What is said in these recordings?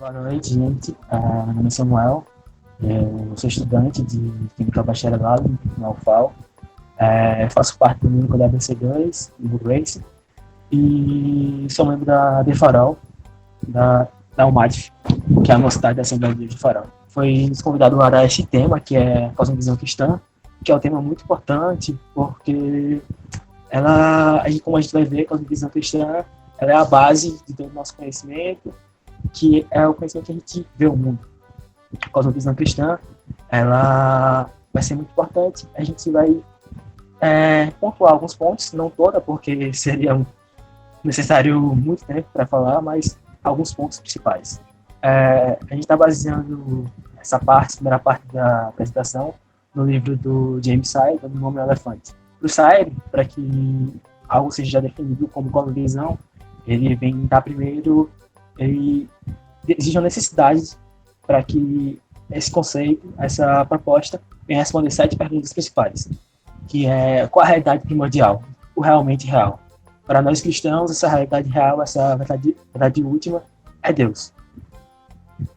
Boa noite, gente. Meu nome é Samuel. Eu sou estudante de Química Bacharelado na UFAL. Faço parte do núcleo da BC2, do Grace, e sou membro da DEFARAL, da UMADF, que é a Mocidade da Assembleia de Deus de Farol. Foi nos convidado para este tema, que é a cosmovisão cristã, que é um tema muito importante, porque como a gente vai ver, a cosmovisão cristã ela é a base de todo o nosso conhecimento, que é o conhecimento que a gente vê o mundo. A cosmovisão cristã, ela vai ser muito importante. A gente vai pontuar alguns pontos, não toda, porque seria necessário muito tempo para falar, mas alguns pontos principais. A gente está baseando essa primeira parte da apresentação, no livro do James Sire, do Nome Elefante. Para o Sire, para que algo seja definido como cosmovisão, ele vem dar primeiro, ele exige uma necessidade para que esse conceito, essa proposta, venha responder 7 perguntas principais, que é qual a realidade primordial, o realmente real. Para nós cristãos, essa realidade real, essa verdade última, é Deus.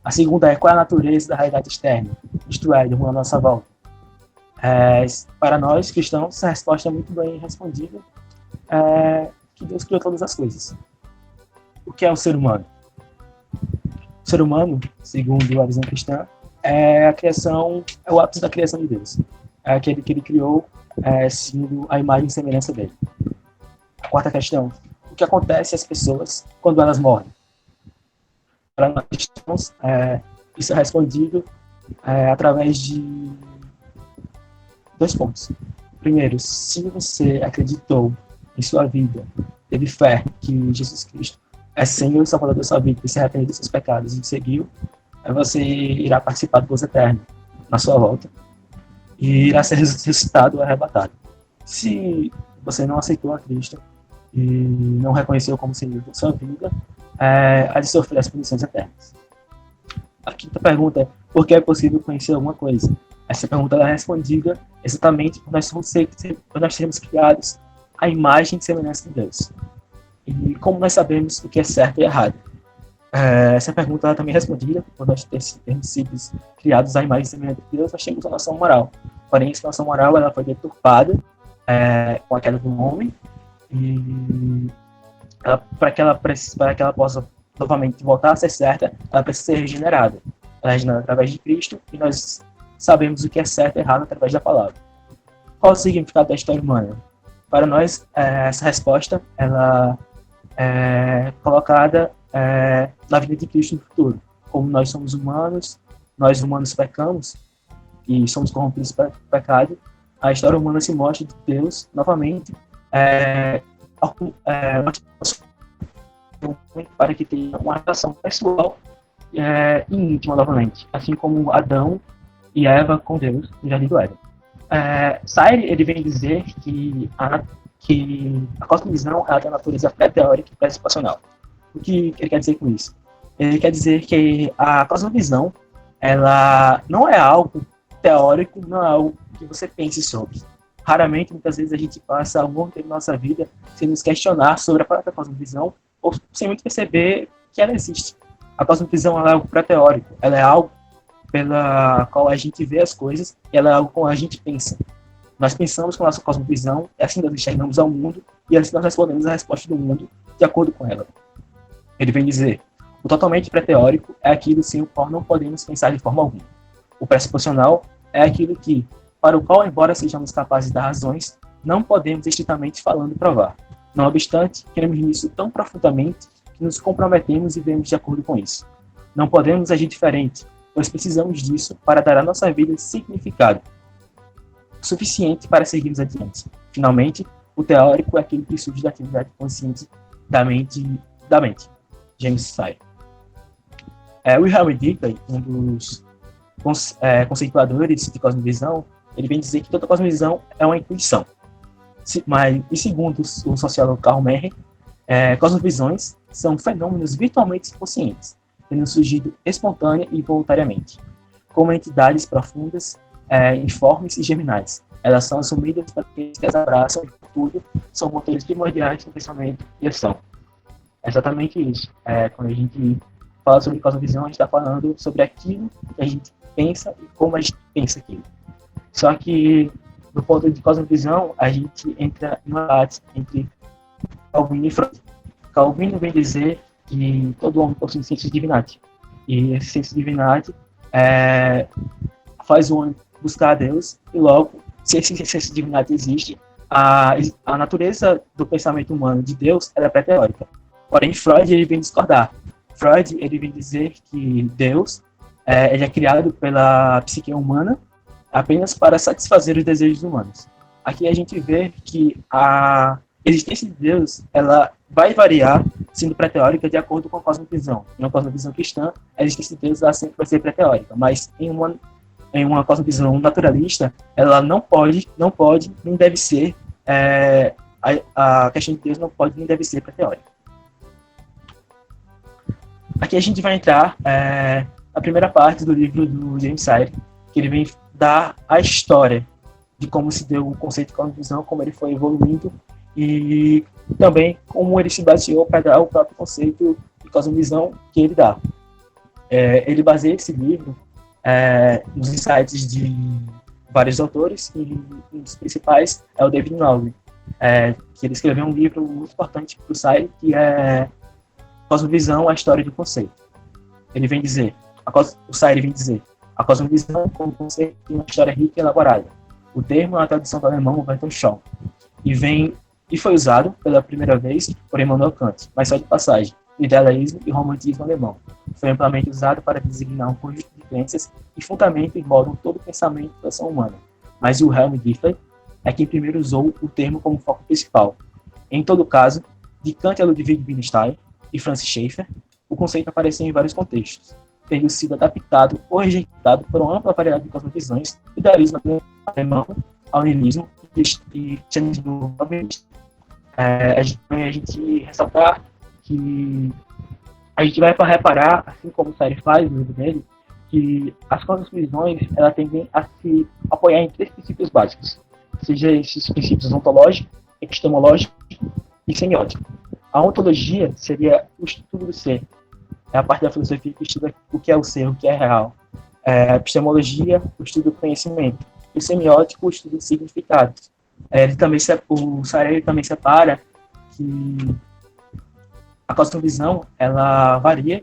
A segunda é qual é a natureza da realidade externa, isto é, do mundo à nossa volta. Para nós cristãos, essa resposta é muito bem respondida, que Deus criou todas as coisas. O que é o ser humano? O ser humano, segundo a visão cristã, é o ápice da criação de Deus. É aquele que ele criou, segundo a imagem e semelhança dele. A quarta questão: o que acontece às pessoas quando elas morrem? Para nós cristãos, isso é respondido através de 2 pontos. Primeiro, se você acreditou em sua vida, teve fé que Jesus Cristo é Senhor e Salvador da sua vida, e se arrependeu dos seus pecados e seguiu, você irá participar do gozo eterno na sua volta e irá ser ressuscitado ou arrebatado. Se você não aceitou a Cristo e não reconheceu como Senhor da sua vida, há de sofrer as punições eternas. A quinta pergunta é: por que é possível conhecer alguma coisa? Essa pergunta é respondida exatamente por nós sermos criados à imagem e semelhança de Deus. E como nós sabemos o que é certo e errado? Essa pergunta também é respondida por nós termos sido criados à imagem e semelhança de Deus. Nós temos a noção moral. Porém, essa noção moral ela foi deturpada com a queda do homem, e para que ela possa novamente voltar a ser certa, ela precisa ser regenerada. Ela é regenerada através de Cristo, e nós sabemos o que é certo e errado através da palavra. Qual o significado da história humana? Para nós, essa resposta ela é colocada na vida de Cristo no futuro. Como nós somos humanos, nós humanos pecamos e somos corrompidos pelo pecado, a história humana se mostra de Deus novamente para que tenha uma relação pessoal e íntima novamente, assim como Adão e Eva com Deus no Jardim do Éden. Sire ele vem dizer que a cosmovisão é da natureza pré-teórica e pré-situacional. O que ele quer dizer com isso? Ele quer dizer que a cosmovisão ela não é algo teórico, não é algo que você pense sobre. Raramente, muitas vezes, a gente passa algum tempo da nossa vida sem nos questionar sobre a própria cosmovisão ou sem muito perceber que ela existe. A cosmovisão ela é algo pré-teórico, ela é algo pela qual a gente vê as coisas, e ela é algo com a gente pensa. Nós pensamos com a nossa cosmovisão, é assim nós enxergamos ao mundo, e assim nós respondemos a resposta do mundo de acordo com ela. Ele vem dizer: o totalmente pré-teórico é aquilo sem o qual não podemos pensar de forma alguma. O pressuposicional é aquilo para o qual, embora sejamos capazes de dar razões, não podemos estritamente falando provar. Não obstante, queremos nisso tão profundamente que nos comprometemos e vivemos de acordo com isso. Não podemos agir diferente, pois precisamos disso para dar à nossa vida significado suficiente para seguirmos adiante. Finalmente, o teórico é aquele que surge da atividade consciente da mente. James Sire. Wilhelm Dickey, um dos conceituadores de cosmovisão, ele vem dizer que toda cosmovisão é uma intuição. E segundo o sociólogo Karl Meyer, cosmovisões são fenômenos virtualmente conscientes, tendo surgido espontânea e voluntariamente, como entidades profundas, informes e germinais. Elas são assumidas para aqueles que as abraçam e, tudo, são motores primordiais do pensamento e ação. É exatamente isso. Quando a gente fala sobre cosmovisão, a gente está falando sobre aquilo que a gente pensa e como a gente pensa aquilo. Só que, do ponto de cosmovisão, a gente entra em uma debate entre Calvino e Freud. Calvino vem dizer que todo homem possui senso de divindade. E esse senso de divindade faz o homem buscar a Deus, e logo, se esse senso de divindade existe, a natureza do pensamento humano de Deus é pré-teórica. Porém, Freud ele vem discordar. Freud ele vem dizer que Deus ele é criado pela psique humana apenas para satisfazer os desejos humanos. Aqui a gente vê que a existência de Deus ela vai variar, sendo pré-teórica, de acordo com a cosmovisão. Em uma cosmovisão cristã, a existência de Deus ela sempre vai ser pré-teórica, mas em uma cosmovisão naturalista, ela não pode, nem deve ser, a questão de Deus não pode, nem deve ser pré-teórica. Aqui a gente vai entrar na primeira parte do livro do James Sire, que ele vem dar a história de como se deu o conceito de cosmovisão, como ele foi evoluindo e também como ele se baseou para dar o próprio conceito de cosmovisão que ele dá. Ele baseia esse livro nos insights de vários autores, e um dos principais é o David Nauli, que ele escreveu um livro muito importante para o Sire, que é Cosmovisão, a História do Conceito. Ele vem dizer, o Sire vem dizer, a cosmovisão como conceito tem uma história rica e elaborada. O termo é uma tradução do alemão Werner Shaw, e foi usado pela primeira vez por Immanuel Kant, mas só de passagem, o idealismo e o romantismo alemão. Foi amplamente usado para designar um conjunto de crenças que fundamentam e moldam todo o pensamento da ação humana. Mas o Wilhelm Gifler é quem primeiro usou o termo como foco principal. Em todo caso, de Kant a Ludwig Wittgenstein e Francis Schaeffer, o conceito apareceu em vários contextos, tendo sido adaptado ou rejeitado por uma ampla variedade de cosmovisões, idealismo alemão, ao niilismo e xamanismo calvinista. A gente ressaltar que a gente vai reparar, assim como o Sire faz no livro dele, que as cosmovisões elas tendem a se apoiar em 3 princípios básicos, seja esses princípios ontológico, epistemológico e semiótico. A ontologia seria o estudo do ser, é a parte da filosofia que estuda o que é o ser, o que é real. A epistemologia, o estudo do conhecimento. E o semiótico, o estudo de significados. O Sire também separa que a cosmovisão ela varia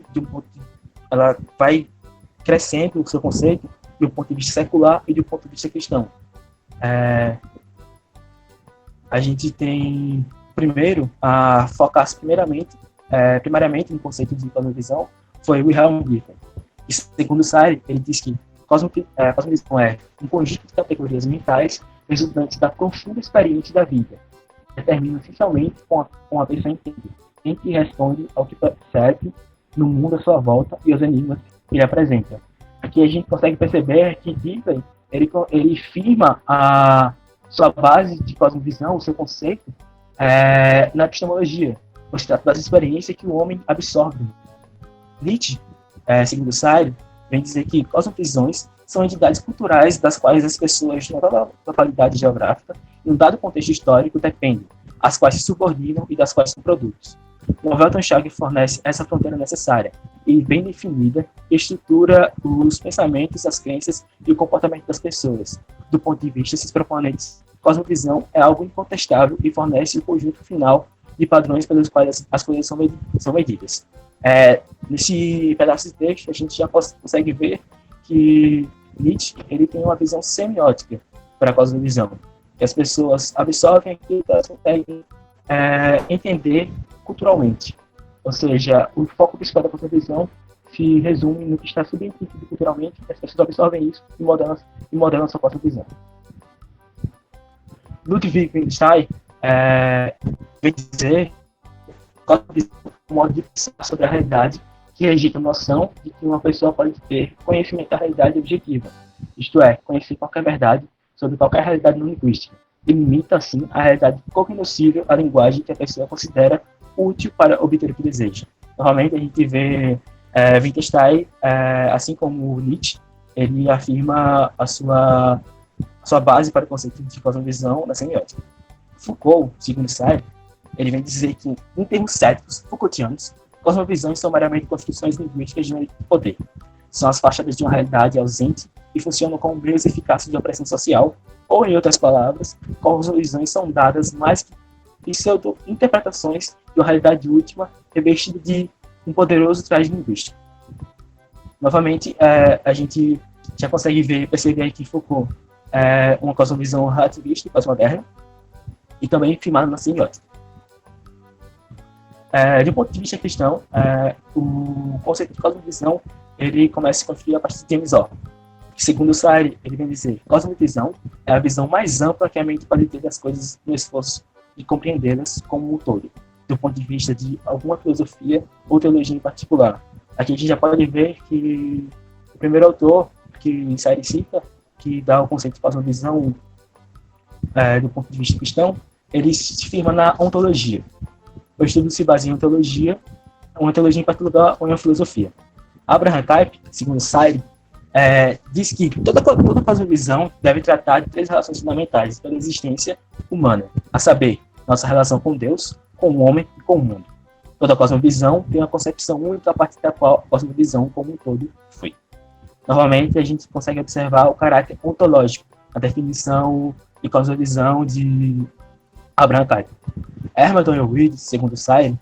ela vai crescendo o seu conceito de um ponto de vista secular e de um ponto de vista cristão. A gente tem primeiro a focar-se primariamente no conceito de cosmovisão foi Wilhelm Gifler. E segundo Sire, ele diz que cosmovisão é um conjunto de categorias mentais resultantes da profunda experiência da vida. Determina essencialmente com a pessoa entende, em que responde ao que percebe no mundo à sua volta e aos enigmas que ele apresenta. Aqui a gente consegue perceber que Gifler ele firma a sua base de cosmovisão, o seu conceito, na epistemologia, pois se trata das experiências que o homem absorve. Nietzsche, segundo Sire, vem dizer que cosmovisões são entidades culturais das quais as pessoas de uma localidade geográfica em um dado contexto histórico dependem, as quais se subordinam e das quais são produtos. O Welton Schlag fornece essa fronteira necessária e bem definida que estrutura os pensamentos, as crenças e o comportamento das pessoas. Do ponto de vista desses proponentes, cosmovisão é algo incontestável e fornece o conjunto final de padrões pelos quais as coisas são medidas. Nesse pedaço de texto, a gente já consegue ver que Nietzsche ele tem uma visão semiótica para a cosmovisão, que as pessoas absorvem aquilo que elas conseguem entender culturalmente. Ou seja, o foco principal da cosmovisão se resume no que está subentendido culturalmente, as pessoas absorvem isso e modelam a sua cosmovisão. Ludwig Wittgenstein vem dizer um modo de pensar sobre a realidade que rejeita a noção de que uma pessoa pode ter conhecimento da realidade objetiva, isto é, conhecer qualquer verdade sobre qualquer realidade não linguística, e limita, assim, a realidade cognoscível à linguagem que a pessoa considera útil para obter o que deseja. Normalmente a gente vê Wittgenstein, assim como Nietzsche, ele afirma a sua base para o conceito de cosmovisão na semiótica. Foucault, segundo Sire, ele vem dizer que, em termos céticos Foucaultianos, Cosmovisões são meramente construções linguísticas de um poder. São as fachadas de uma realidade ausente e funcionam como meios eficazes de opressão social, ou, em outras palavras, cosmovisões são dadas mais que pseudo-interpretações de uma realidade última revestida de um poderoso traje linguístico. Novamente, a gente já consegue perceber aqui Foucault uma cosmovisão relativista e pós-moderna, e também firmada na semiótica. De um ponto de vista cristão, o conceito de cosmovisão ele começa a se construir a partir de James Orr. Segundo Sayre, ele vem dizer: cosmovisão é a visão mais ampla que a mente pode ter das coisas no esforço de compreendê-las como um todo, do ponto de vista de alguma filosofia ou teologia em particular. Aqui a gente já pode ver que o primeiro autor que Sayre cita, que dá o conceito de cosmovisão do ponto de vista cristão, ele se firma na ontologia. O estudo se baseia em ontologia, uma teologia em particular ou em uma filosofia. Abraham Kuyper, segundo Sayre, diz que toda cosmovisão deve tratar de 3 relações fundamentais pela existência humana, a saber, nossa relação com Deus, com o homem e com o mundo. Toda cosmovisão tem uma concepção única a partir da qual a cosmovisão como um todo foi. Novamente, a gente consegue observar o caráter ontológico, a definição de cosmovisão de Abraham Kuyper. Herman Reed, segundo Sayre,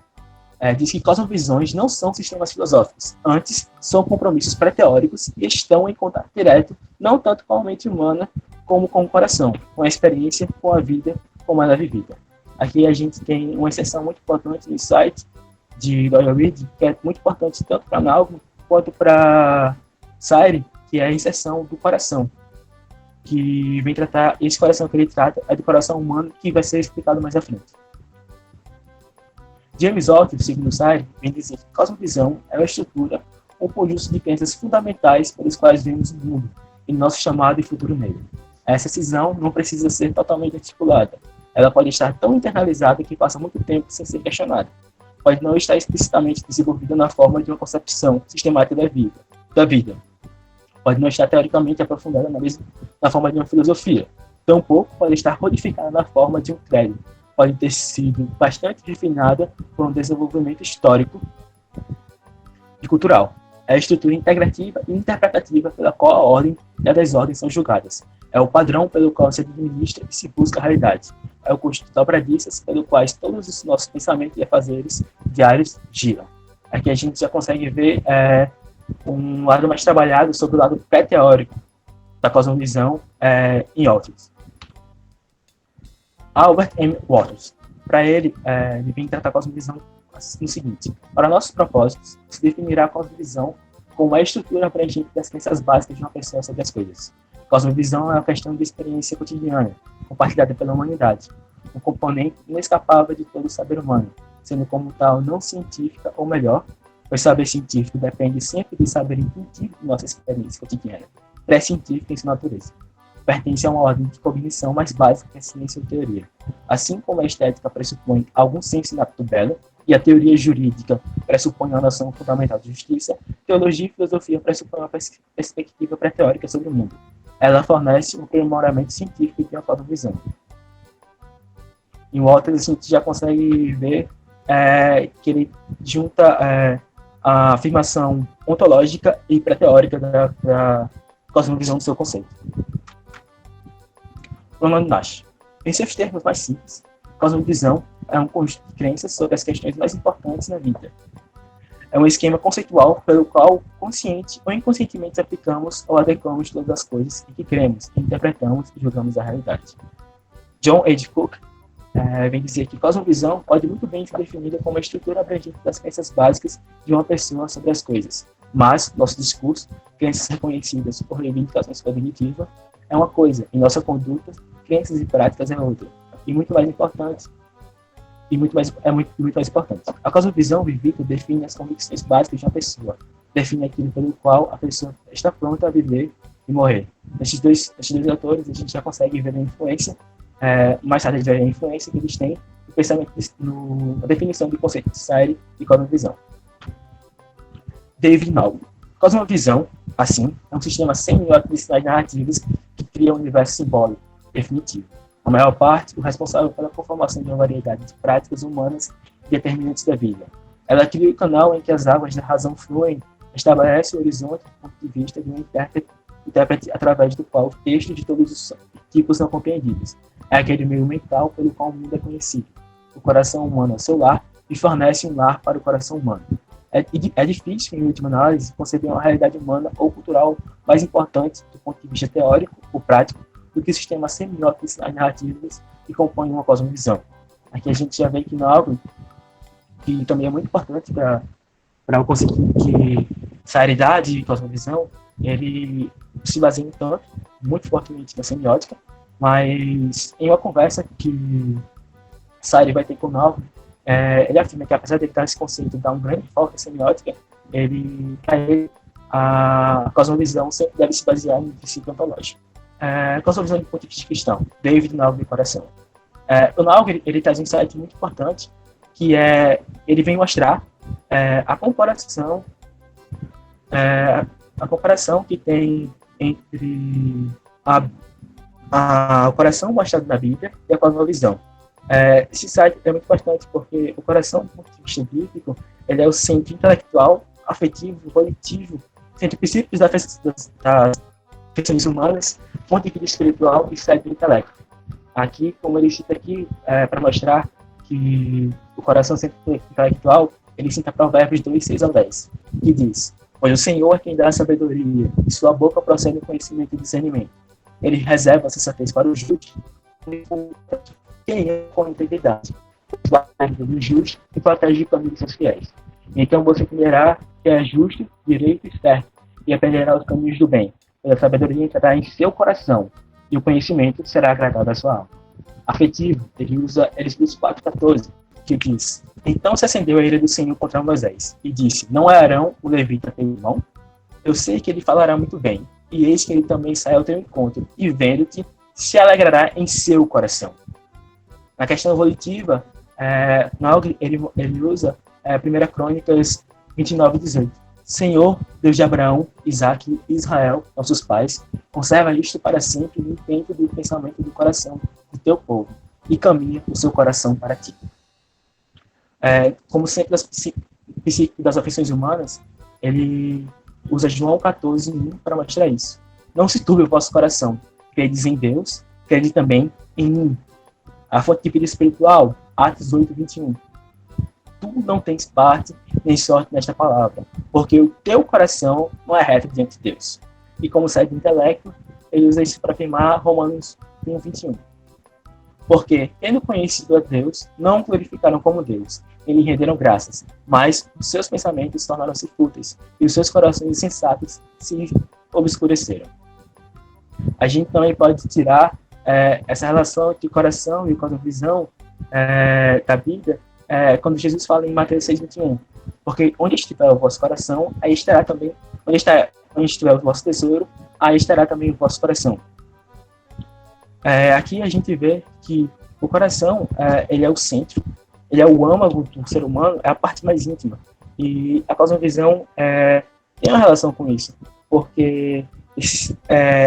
diz que cosmovisões não são sistemas filosóficos, antes são compromissos pré-teóricos e estão em contato direto, não tanto com a mente humana, como com o coração, com a experiência, com a vida, como ela é vivida. Aqui a gente tem uma exceção muito importante no site de Doyle Reed, que é muito importante tanto para Naugam quanto para Sayre, que é a inserção do coração, que vem tratar, esse coração que ele trata é do coração humano, que vai ser explicado mais à frente. James Orr, segundo Sayre, vem dizer que cosmovisão é uma estrutura, um conjunto de crenças fundamentais pelos quais vemos o mundo, e nosso chamado e futuro nele. Essa cisão não precisa ser totalmente articulada. Ela pode estar tão internalizada que passa muito tempo sem ser questionada. Pode não estar explicitamente desenvolvida na forma de uma concepção sistemática da vida. Pode não estar teoricamente aprofundada na forma de uma filosofia. Tampouco pode estar codificada na forma de um credo. Pode ter sido bastante refinada por um desenvolvimento histórico e cultural. É a estrutura integrativa e interpretativa pela qual a ordem e a desordem são julgadas. É o padrão pelo qual se administra e se busca a realidade. É o conjunto de dobradiças pelo quais todos os nossos pensamentos e afazeres diários giram. Aqui a gente já consegue ver um lado mais trabalhado sobre o lado pré-teórico da cosmovisão em Waters. Albert M. Waters. Para ele vem tratar a cosmovisão no seguinte: para nossos propósitos, se definirá a cosmovisão como a estrutura abrangente das crenças básicas de uma pessoa sobre as coisas. Cosmovisão é uma questão de experiência cotidiana, compartilhada pela humanidade, um componente inescapável de todo o saber humano, sendo como tal não científica, ou melhor, o saber científico depende sempre do saber intuitivo de nossa experiência cotidiana, pré-científica em sua natureza. Pertence a uma ordem de cognição mais básica que a ciência ou teoria. Assim como a estética pressupõe algum senso inato do belo, e a teoria jurídica pressupõe uma noção fundamental de justiça, teologia e filosofia pressupõem uma perspectiva pré-teórica sobre o mundo. Ela fornece um aprimoramento científico de uma cosmovisão. Em Waters, a gente já consegue ver que ele junta a afirmação ontológica e pré-teórica da cosmovisão do seu conceito. Ronald Nash. Em seus termos mais simples, cosmovisão é um conjunto de crenças sobre as questões mais importantes na vida. É um esquema conceitual pelo qual, consciente ou inconscientemente, aplicamos ou adequamos todas as coisas em que cremos, interpretamos e julgamos a realidade. John H. Cook vem dizer que cosmovisão pode muito bem ser definida como a estrutura abrangente das crenças básicas de uma pessoa sobre as coisas, mas nosso discurso, crenças reconhecidas por reivindicações cognitivas, é uma coisa, e nossa conduta, crenças e práticas é outra, e muito mais importante. Muito mais importante. A cosmovisão vivida define as convicções básicas de uma pessoa, define aquilo pelo qual a pessoa está pronta a viver e morrer. Nesses dois autores, a gente já consegue ver a influência, mais tarde a gente vai ver a influência que eles têm no pensamento, na definição do conceito de Sayre e cosmovisão. David Naugam. Cosmovisão, assim, é um sistema semiótico de sinais narrativos que cria um universo simbólico definitivo. A maior parte, o responsável pela conformação de uma variedade de práticas humanas e determinantes da vida. Ela cria o canal em que as águas da razão fluem, estabelece o horizonte do ponto de vista de um intérprete através do qual textos de todos os tipos são compreendidos. É aquele meio mental pelo qual o mundo é conhecido. O coração humano é seu lar e fornece um lar para o coração humano. É difícil, em última análise, conceber uma realidade humana ou cultural mais importante do ponto de vista teórico ou prático do que o sistema semiótico das narrativas que compõem uma cosmovisão. Aqui a gente já vê que algo que também é muito importante para eu conseguir que essa realidade de cosmovisão, ele se baseia tanto, muito fortemente na semiótica, mas em uma conversa que Sayre vai ter com o Naugri, ele afirma que apesar de ele dar esse conceito de dar um grande foco à semiótica, para ele, a cosmovisão sempre deve se basear em princípio ontológico. Cosmovisão do ponto de vista cristão, David Naugri Coração. O Naugri, ele traz um insight muito importante, que ele vem mostrar a comparação que tem entre o coração mostrado na Bíblia e a cosmovisão. Esse site é muito importante porque o coração, do ponto de vista bíblico, ele é o centro intelectual, afetivo, volitivo, centro de princípios das afeições humanas, ponto de vista espiritual e sede do intelecto. Aqui, como ele cita aqui, para mostrar que o coração centro intelectual, ele cita Provérbios 2, 6 ao 10, que diz: pois o Senhor é quem dá a sabedoria, e sua boca procede o conhecimento e discernimento. Ele reserva a sensatez para o justo, quem é com integridade, guarda do justo e protege o caminho dos seus fiéis. Então você entenderá que é justo, direito e certo, e aprenderá os caminhos do bem. Pois a sabedoria entrará em seu coração, e o conhecimento será agradado à sua alma. Afetivo, ele usa 4,14, que diz: então se acendeu a ira do Senhor contra Moisés, e disse: não é Arão, o levita, teu irmão? Eu sei que ele falará muito bem, e eis que ele também sai ao teu encontro, e vendo-te, se alegrará em seu coração. Na questão volitiva, Naugri, ele usa 1 Crônicas 29, 18. Senhor, Deus de Abraão, Isaque e Israel, nossos pais, conserva isto para sempre no intento do pensamento do coração do teu povo, e caminha o seu coração para ti. Como sempre, princípio das afeições humanas, ele usa João 14, 1 para mostrar isso. Não se turbe o vosso coração, credes em Deus, crede também em mim. A fonte de vida espiritual, Atos 8, 21. Tu não tens parte nem sorte nesta palavra, porque o teu coração não é reto diante de Deus. E como sai do intelecto, ele usa isso para afirmar Romanos 1, 21. Porque, tendo conhecido a Deus, não o glorificaram como Deus, nem lhe renderam graças, mas os seus pensamentos tornaram-se fúteis, e os seus corações insensatos se obscureceram. A gente também pode tirar essa relação entre coração e cosmovisão da Bíblia, quando Jesus fala em Mateus 6, 21. Porque onde estiver o vosso coração, aí estará também, onde estiver o vosso tesouro, aí estará também o vosso coração. Aqui a gente vê que o coração, ele é o centro, ele é o âmago do ser humano, é a parte mais íntima. E a cosmovisão tem uma relação com isso, porque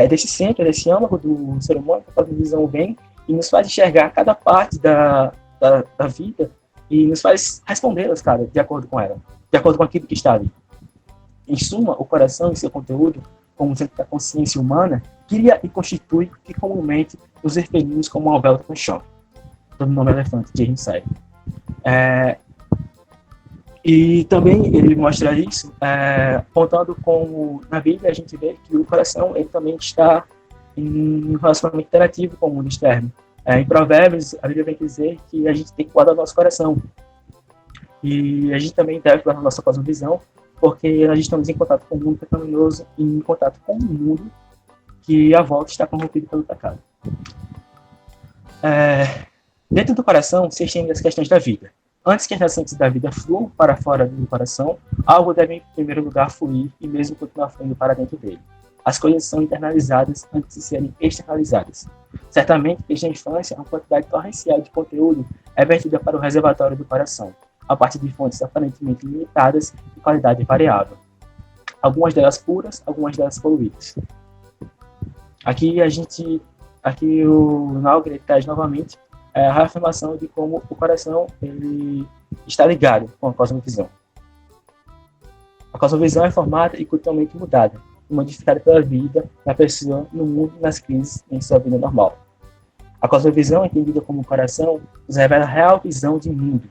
desse centro, desse âmago do ser humano, a cosmovisão vem e nos faz enxergar cada parte da vida e nos faz respondê-las, cara, de acordo com ela, de acordo com aquilo que está ali. Em suma, o coração e seu conteúdo, como centro da consciência humana, cria e constitui o que comumente nos referimos como uma velta no choque. Todo nome é elefante, que a gente sai. E também ele mostra isso, apontando como na Bíblia a gente vê que o coração ele também está em um relacionamento interativo com o mundo externo. Em Provérbios, a Bíblia vem dizer que a gente tem que guardar o nosso coração. E a gente também deve guardar a nossa cosmovisão, porque nós estamos em contato com o mundo pecaminoso e em contato com o mundo que à volta está corrompido pelo pecado. Dentro do coração se estendem as questões da vida. Antes que as nascentes da vida fluam para fora do coração, algo deve em primeiro lugar fluir e mesmo continuar fluindo para dentro dele. As coisas são internalizadas antes de serem externalizadas. Certamente, desde a infância, uma quantidade torrencial de conteúdo é vertida para o reservatório do coração, a partir de fontes aparentemente limitadas e qualidade variável. Algumas delas puras, algumas delas poluídas. Aqui o Naugri traz novamente a reafirmação de como o coração ele está ligado com a cosmovisão. A cosmovisão é formada e culturalmente mudada, e modificada pela vida da pessoa no mundo e nas crises em sua vida normal. A cosmovisão, entendida como coração, nos revela a real visão de mundo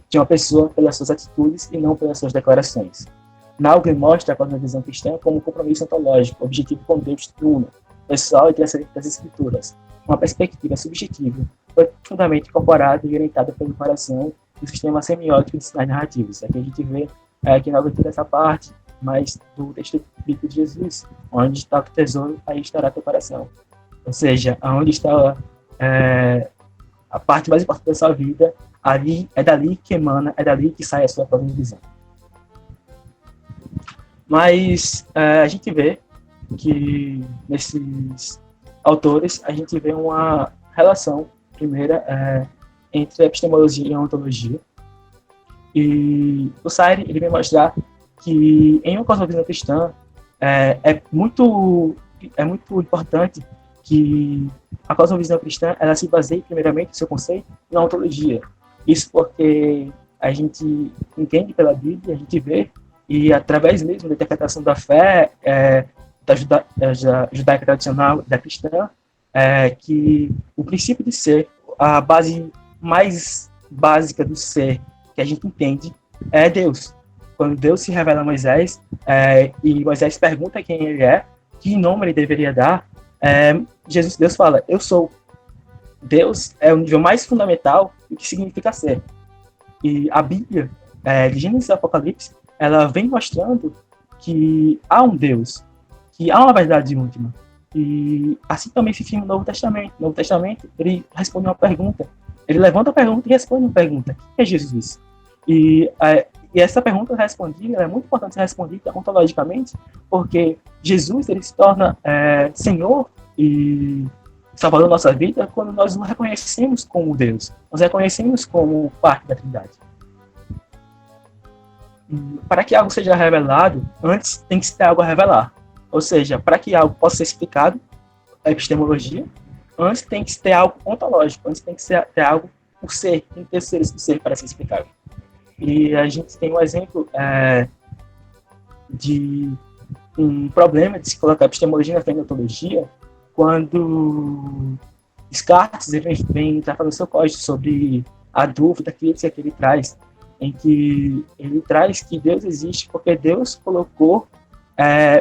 de uma pessoa pelas suas atitudes e não pelas suas declarações. Naugli mostra a cosmovisão cristã como um compromisso ontológico, objetivo com Deus uno, pessoal e transcendente das Escrituras, uma perspectiva subjetiva, profundamente incorporada e orientada pelo coração e o sistema semiótico de sinais narrativos. Aqui a gente vê que Naugli tira essa parte, mas do texto bíblico de Jesus, onde está o tesouro, aí estará teu coração. Ou seja, aonde está a parte mais importante da sua vida, ali é dali que emana, é dali que sai a sua cosmovisão. Mas a gente vê que nesses autores a gente vê uma relação, primeira, entre a epistemologia e a ontologia. E o Sayre, ele vem mostrar que em uma cosmovisão cristã é muito importante que a cosmovisão cristã ela se baseie primeiramente no seu conceito na ontologia. Isso porque a gente entende pela Bíblia, a gente vê, e através mesmo da interpretação da fé da judaica tradicional, da cristã, que o princípio de ser, a base mais básica do ser que a gente entende é Deus. Quando Deus se revela a Moisés, e Moisés pergunta quem ele é, que nome ele deveria dar, Deus fala, eu sou. Deus é o nível mais fundamental do que significa ser. E a Bíblia, de Gênesis e Apocalipse, ela vem mostrando que há um Deus, que há uma verdade última. E assim também se firma o Novo Testamento. No Novo Testamento, ele responde uma pergunta. Ele levanta a pergunta e responde uma pergunta. Quem é Jesus? E essa pergunta respondida é muito importante ser respondida ontologicamente, porque Jesus ele se torna Senhor e Salvador da nossa vida quando nós nos reconhecemos como Deus, nós reconhecemos como parte da Trindade. Para que algo seja revelado, antes tem que ter algo a revelar. Ou seja, para que algo possa ser explicado, a epistemologia, antes tem que ter algo ontológico, antes tem que ter algo por ser, tem que ter seres do ser para ser explicado. E a gente tem um exemplo de um problema de se colocar a epistemologia na frente da ontologia, quando Descartes vem tratar no seu código sobre a dúvida, a crítica que ele traz, em que ele traz que Deus existe porque Deus colocou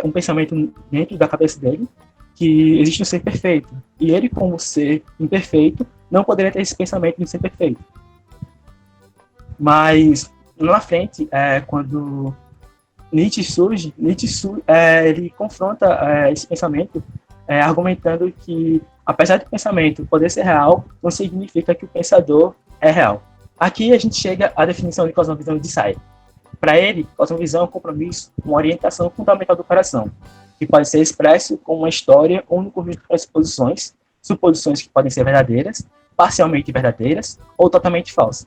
um pensamento dentro da cabeça dele, que existe um ser perfeito. E ele, como ser imperfeito, não poderia ter esse pensamento de ser perfeito. Mas, lá na frente, quando Nietzsche surge, ele confronta esse pensamento, argumentando que, apesar do pensamento poder ser real, não significa que o pensador é real. Aqui a gente chega à definição de cosmovisão de Sayre. Para ele, cosmovisão é um compromisso, uma orientação fundamental do coração, que pode ser expresso como uma história ou no conjunto de pressuposições, suposições que podem ser verdadeiras, parcialmente verdadeiras ou totalmente falsas,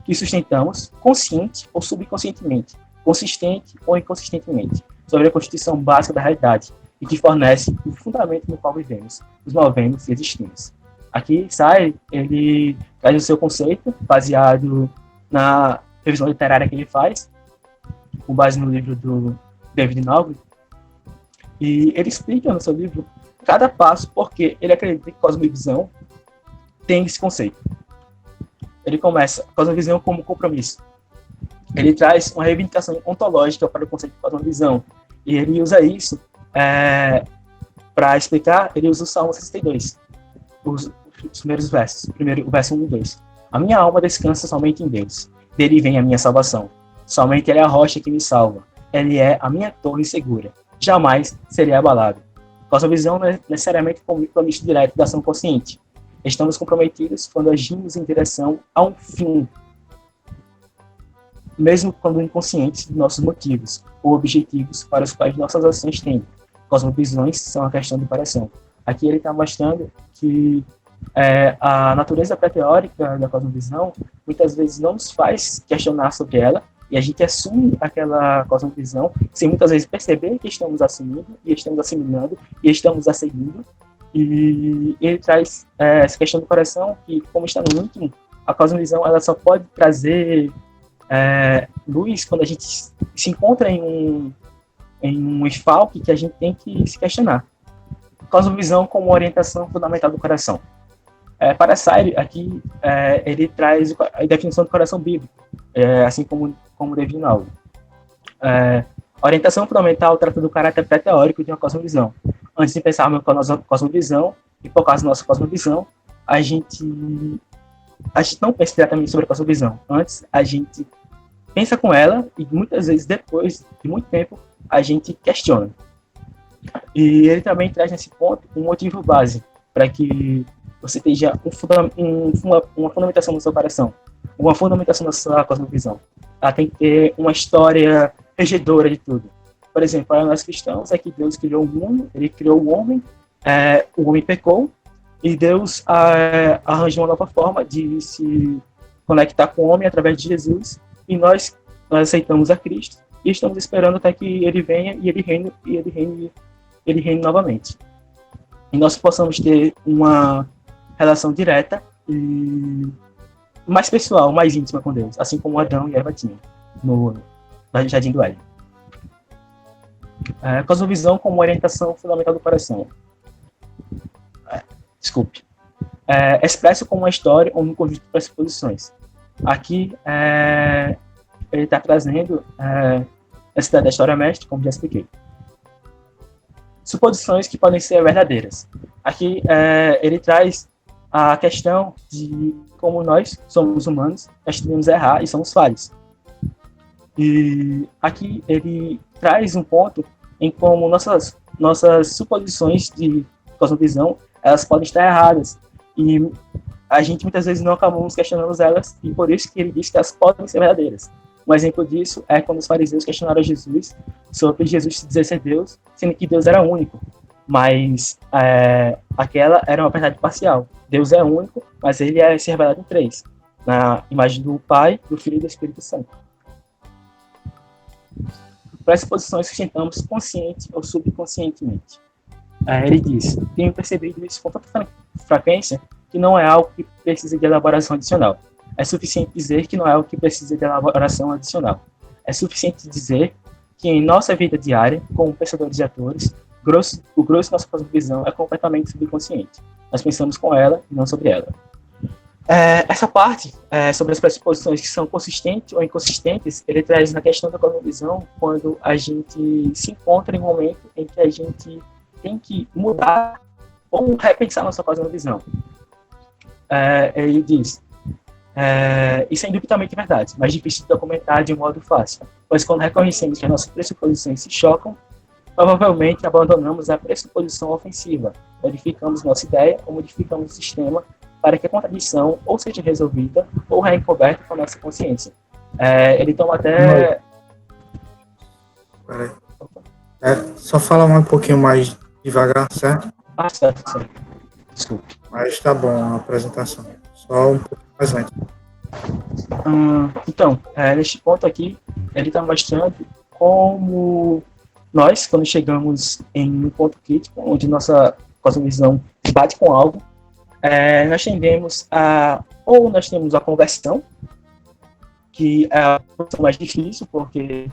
que sustentamos consciente ou subconscientemente, consistente ou inconsistentemente, sobre a constituição básica da realidade e que fornece o fundamento no qual vivemos, nos movemos e existimos. Aqui, Sayre, ele traz o seu conceito, baseado na revisão literária que ele faz, com base no livro do David Naugli, e ele explica no seu livro cada passo porque ele acredita que cosmovisão tem esse conceito. Ele começa a cosmovisão como compromisso. Ele traz uma reivindicação ontológica para o conceito de cosmovisão, e ele usa isso para explicar, ele usa o Salmo 62, os primeiros versos, o verso 1 e 2. A minha alma descansa somente em Deus, dele vem a minha salvação. Somente ele é a rocha que me salva, ele é a minha torre segura, jamais serei abalado. Cosmovisão não é necessariamente um compromisso direto da ação consciente. Estamos comprometidos quando agimos em direção a um fim, mesmo quando inconscientes de nossos motivos ou objetivos para os quais nossas ações tendem. Cosmovisões são a questão do coração. Aqui ele está mostrando que a natureza pré-teórica da cosmovisão muitas vezes não nos faz questionar sobre ela, e a gente assume aquela cosmovisão sem muitas vezes perceber que estamos assumindo, e estamos assimilando, e estamos asseguindo. E ele traz essa questão do coração, que como está no íntimo, a cosmovisão ela só pode trazer luz quando a gente se encontra em um esfalque que a gente tem que se questionar. Cosmovisão como orientação fundamental do coração. Para Sayre, aqui, ele traz a definição do coração bíblico, assim como David Naldo. A orientação fundamental trata do caráter pré-teórico de uma cosmovisão. Antes de pensarmos com a nossa cosmovisão, e por causa da nossa cosmovisão, a gente não pensa diretamente sobre a cosmovisão. Antes, a gente pensa com ela e muitas vezes, depois de muito tempo, a gente questiona. E ele também traz nesse ponto um motivo base para que você tenha uma fundamentação no seu coração, uma fundamentação na sua cosmovisão. Ela tem que ter uma história regedora de tudo. Por exemplo, para nós cristãos é que Deus criou o mundo, ele criou o homem pecou, e Deus arranjou uma nova forma de se conectar com o homem através de Jesus, e nós aceitamos a Cristo, e estamos esperando até que ele venha e ele reine novamente. E nós possamos ter uma relação direta e mais pessoal, mais íntima com Deus, assim como Adão e Eva tinham no Jardim do Éden. Cosmovisão como orientação fundamental do coração. Expresso como uma história ou um conjunto de pressuposições. Aqui, ele está trazendo essa ideia da história mestre, como já expliquei. Suposições que podem ser verdadeiras. Aqui, ele traz a questão de como nós somos humanos, nós tendemos a errar e somos falhos. E aqui ele traz um ponto em como nossas suposições de cosmovisão, elas podem estar erradas. E a gente muitas vezes não acabamos questionando elas, e por isso que ele diz que elas podem ser verdadeiras. Um exemplo disso é quando os fariseus questionaram Jesus sobre Jesus dizer ser Deus, sendo que Deus era único. Mas aquela era uma verdade parcial. Deus é único, mas ele é se revelado em três, na imagem do Pai, do Filho e do Espírito Santo. Pressuposições sustentamos consciente ou subconscientemente. Ele diz: tenho percebido isso com tanta frequência que não é algo que precisa de elaboração adicional. É suficiente dizer que não é algo que precisa de elaboração adicional. É suficiente dizer que em nossa vida diária, como pensadores e atores, o grosso da nossa cosmovisão é completamente subconsciente. Nós pensamos com ela e não sobre ela. Essa parte, sobre as pressuposições que são consistentes ou inconsistentes, ele traz na questão da cosmovisão quando a gente se encontra em um momento em que a gente tem que mudar ou repensar nossa cosmovisão. Ele diz: isso é indubitavelmente verdade, mas difícil de documentar de um modo fácil, pois quando reconhecemos que as nossas pressuposições se chocam, provavelmente abandonamos a pressuposição ofensiva, modificamos nossa ideia ou modificamos o sistema para que a contradição ou seja resolvida ou reencoberta com a nossa consciência. Ele toma até... Peraí. Só falar um pouquinho mais devagar, certo? Certo. Desculpe. Mas tá bom a apresentação. Só um pouco mais lento. Então, neste ponto aqui, ele está mostrando como nós, quando chegamos em um ponto crítico, onde nossa cosmovisão bate com algo, nós tendemos ou nós temos a conversão, que é a posição mais difícil, porque,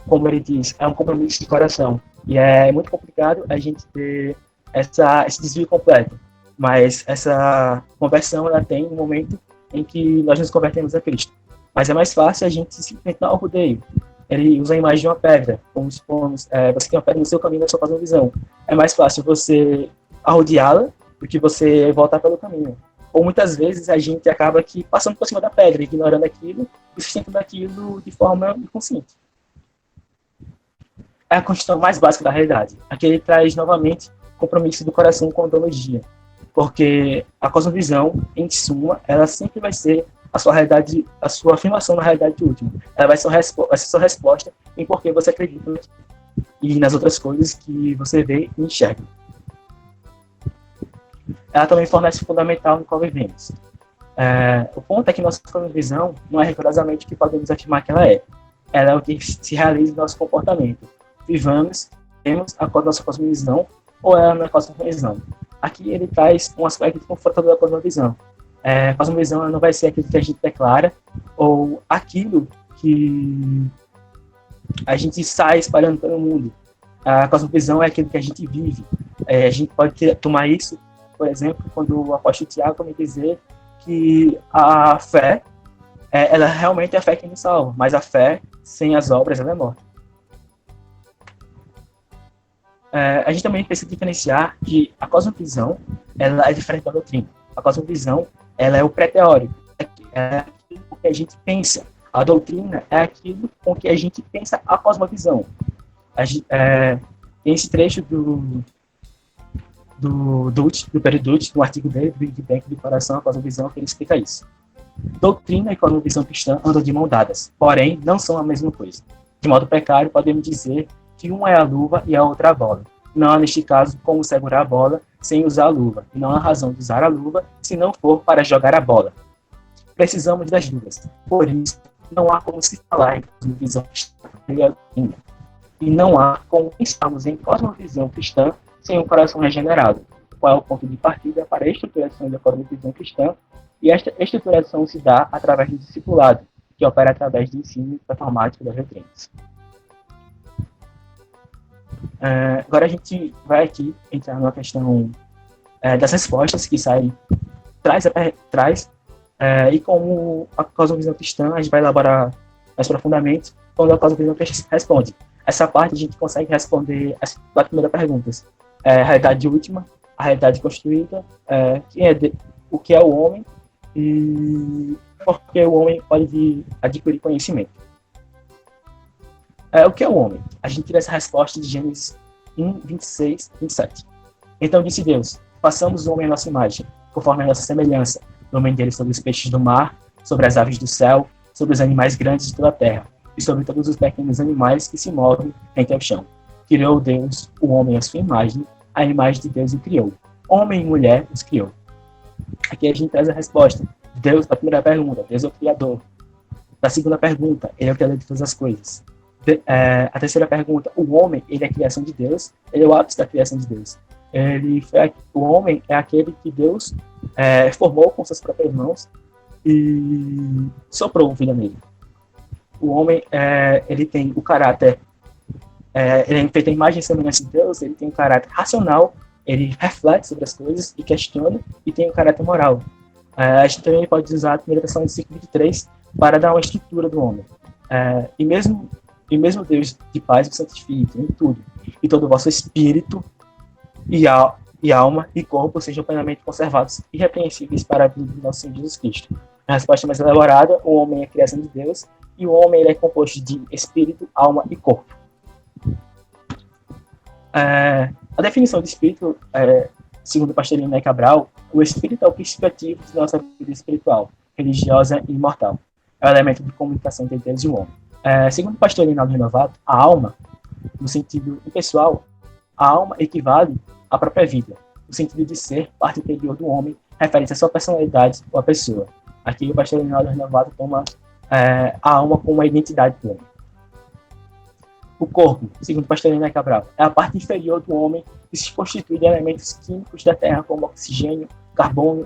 como ele diz, é um compromisso de coração, e é muito complicado a gente ter esse desvio completo, mas essa conversão, ela tem um momento em que nós nos convertemos a Cristo. Mas é mais fácil a gente simplesmente dar o rodeio. Ele usa a imagem de uma pedra, como supomos, você tem uma pedra no seu caminho, na sua cosmovisão. É mais fácil você arrodeá-la do que você voltar pelo caminho. Ou muitas vezes a gente acaba aqui passando por cima da pedra, ignorando aquilo e sustentando aquilo de forma inconsciente. É a constituição mais básica da realidade. Aqui ele traz novamente compromisso do coração com a ontologia, porque a cosmovisão, em suma, ela sempre vai ser a sua realidade, a sua afirmação na realidade última. Ela vai ser sua resposta em por que você acredita e nas outras coisas que você vê e enxerga. Ela também fornece o fundamental no qual vivemos. O ponto é que nossa cosmovisão não é rigorosamente o que podemos afirmar que ela é. Ela é o que se realiza no nosso comportamento. Vivamos, temos a nossa cosmovisão ou ela não é a cosmovisão. Aqui ele traz um aspecto confrontador da cosmovisão. A cosmovisão não vai ser aquilo que a gente declara ou aquilo que a gente sai espalhando pelo mundo. A cosmovisão é aquilo que a gente vive. A gente pode tomar isso, por exemplo, quando o apóstolo Tiago me dizer que a fé, ela realmente é a fé que nos salva, mas a fé sem as obras, ela é morta. A gente também precisa diferenciar que a cosmovisão, ela é diferente da doutrina. A cosmovisão, ela é o pré-teórico, é aquilo que a gente pensa. A doutrina é aquilo com que a gente pensa a cosmovisão. Tem esse trecho do Perry Dutch, no artigo dele, do Big Bang do Coração, a cosmovisão, que ele explica isso. Doutrina e cosmovisão cristã andam de mão dadas, porém não são a mesma coisa. De modo precário, podemos dizer que uma é a luva e a outra a bola. Não há, neste caso, como segurar a bola sem usar a luva, e não há razão de usar a luva se não for para jogar a bola. Precisamos das duas. Por isso, não há como se falar em cosmovisão cristã e a doutrina. E não há como pensarmos em cosmovisão cristã sem um coração regenerado. Qual é o ponto de partida para a estruturação da cosmovisão cristã? E esta estruturação se dá através do discipulado, que opera através do ensino performático das doutrinas. Agora a gente vai aqui entrar numa questão das respostas que saem, traz e como a cosmovisão cristã, a gente vai elaborar mais profundamente quando a cosmovisão cristã responde. Essa parte a gente consegue responder as 4 primeiras perguntas. A realidade última, a realidade construída, o que é o homem e por que o homem pode adquirir conhecimento. O que é o homem? A gente tira essa resposta de Gênesis 1, 26, 27. Então disse Deus, façamos o homem à nossa imagem, conforme a nossa semelhança, domine dele sobre os peixes do mar, sobre as aves do céu, sobre os animais grandes de toda a terra, e sobre todos os pequenos animais que se movem entre o chão. Criou Deus o homem à sua imagem, a imagem de Deus o criou. Homem e mulher os criou. Aqui a gente traz a resposta. Deus, da primeira pergunta, Deus é o Criador. Da segunda pergunta, Ele é o Criador de todas as coisas. A terceira pergunta, o homem, ele é a criação de Deus, ele é o ápice da criação de Deus. O homem é aquele que Deus formou com suas próprias mãos e soprou vida nele. O homem, ele tem o caráter, ele é feito a imagem e semelhança de Deus, ele tem um caráter racional, ele reflete sobre as coisas e questiona, e tem um caráter moral. A gente também pode usar a primeira versão de 5:23 para dar uma estrutura do homem. E mesmo Deus de paz vos santifique em tudo, e todo o vosso espírito e alma e corpo sejam plenamente conservados e irrepreensíveis para a vida do nosso Senhor Jesus Cristo. A resposta mais elaborada, o homem é a criação de Deus, e o homem ele é composto de espírito, alma e corpo. A definição de espírito, segundo o pastor Linné Cabral, o espírito é o princípio ativo de nossa vida espiritual, religiosa e imortal. É o elemento de comunicação entre Deus e o homem. Segundo o pastor Reinaldo Renovato, a alma, no sentido impessoal, a alma equivale à própria vida. No sentido de ser parte interior do homem, refere-se à sua personalidade ou à pessoa. Aqui o pastor Reinaldo Renovato toma a alma como a identidade do homem. O corpo, segundo o pastor Linné Cabral, é a parte inferior do homem que se constitui de elementos químicos da Terra, como oxigênio, carbono,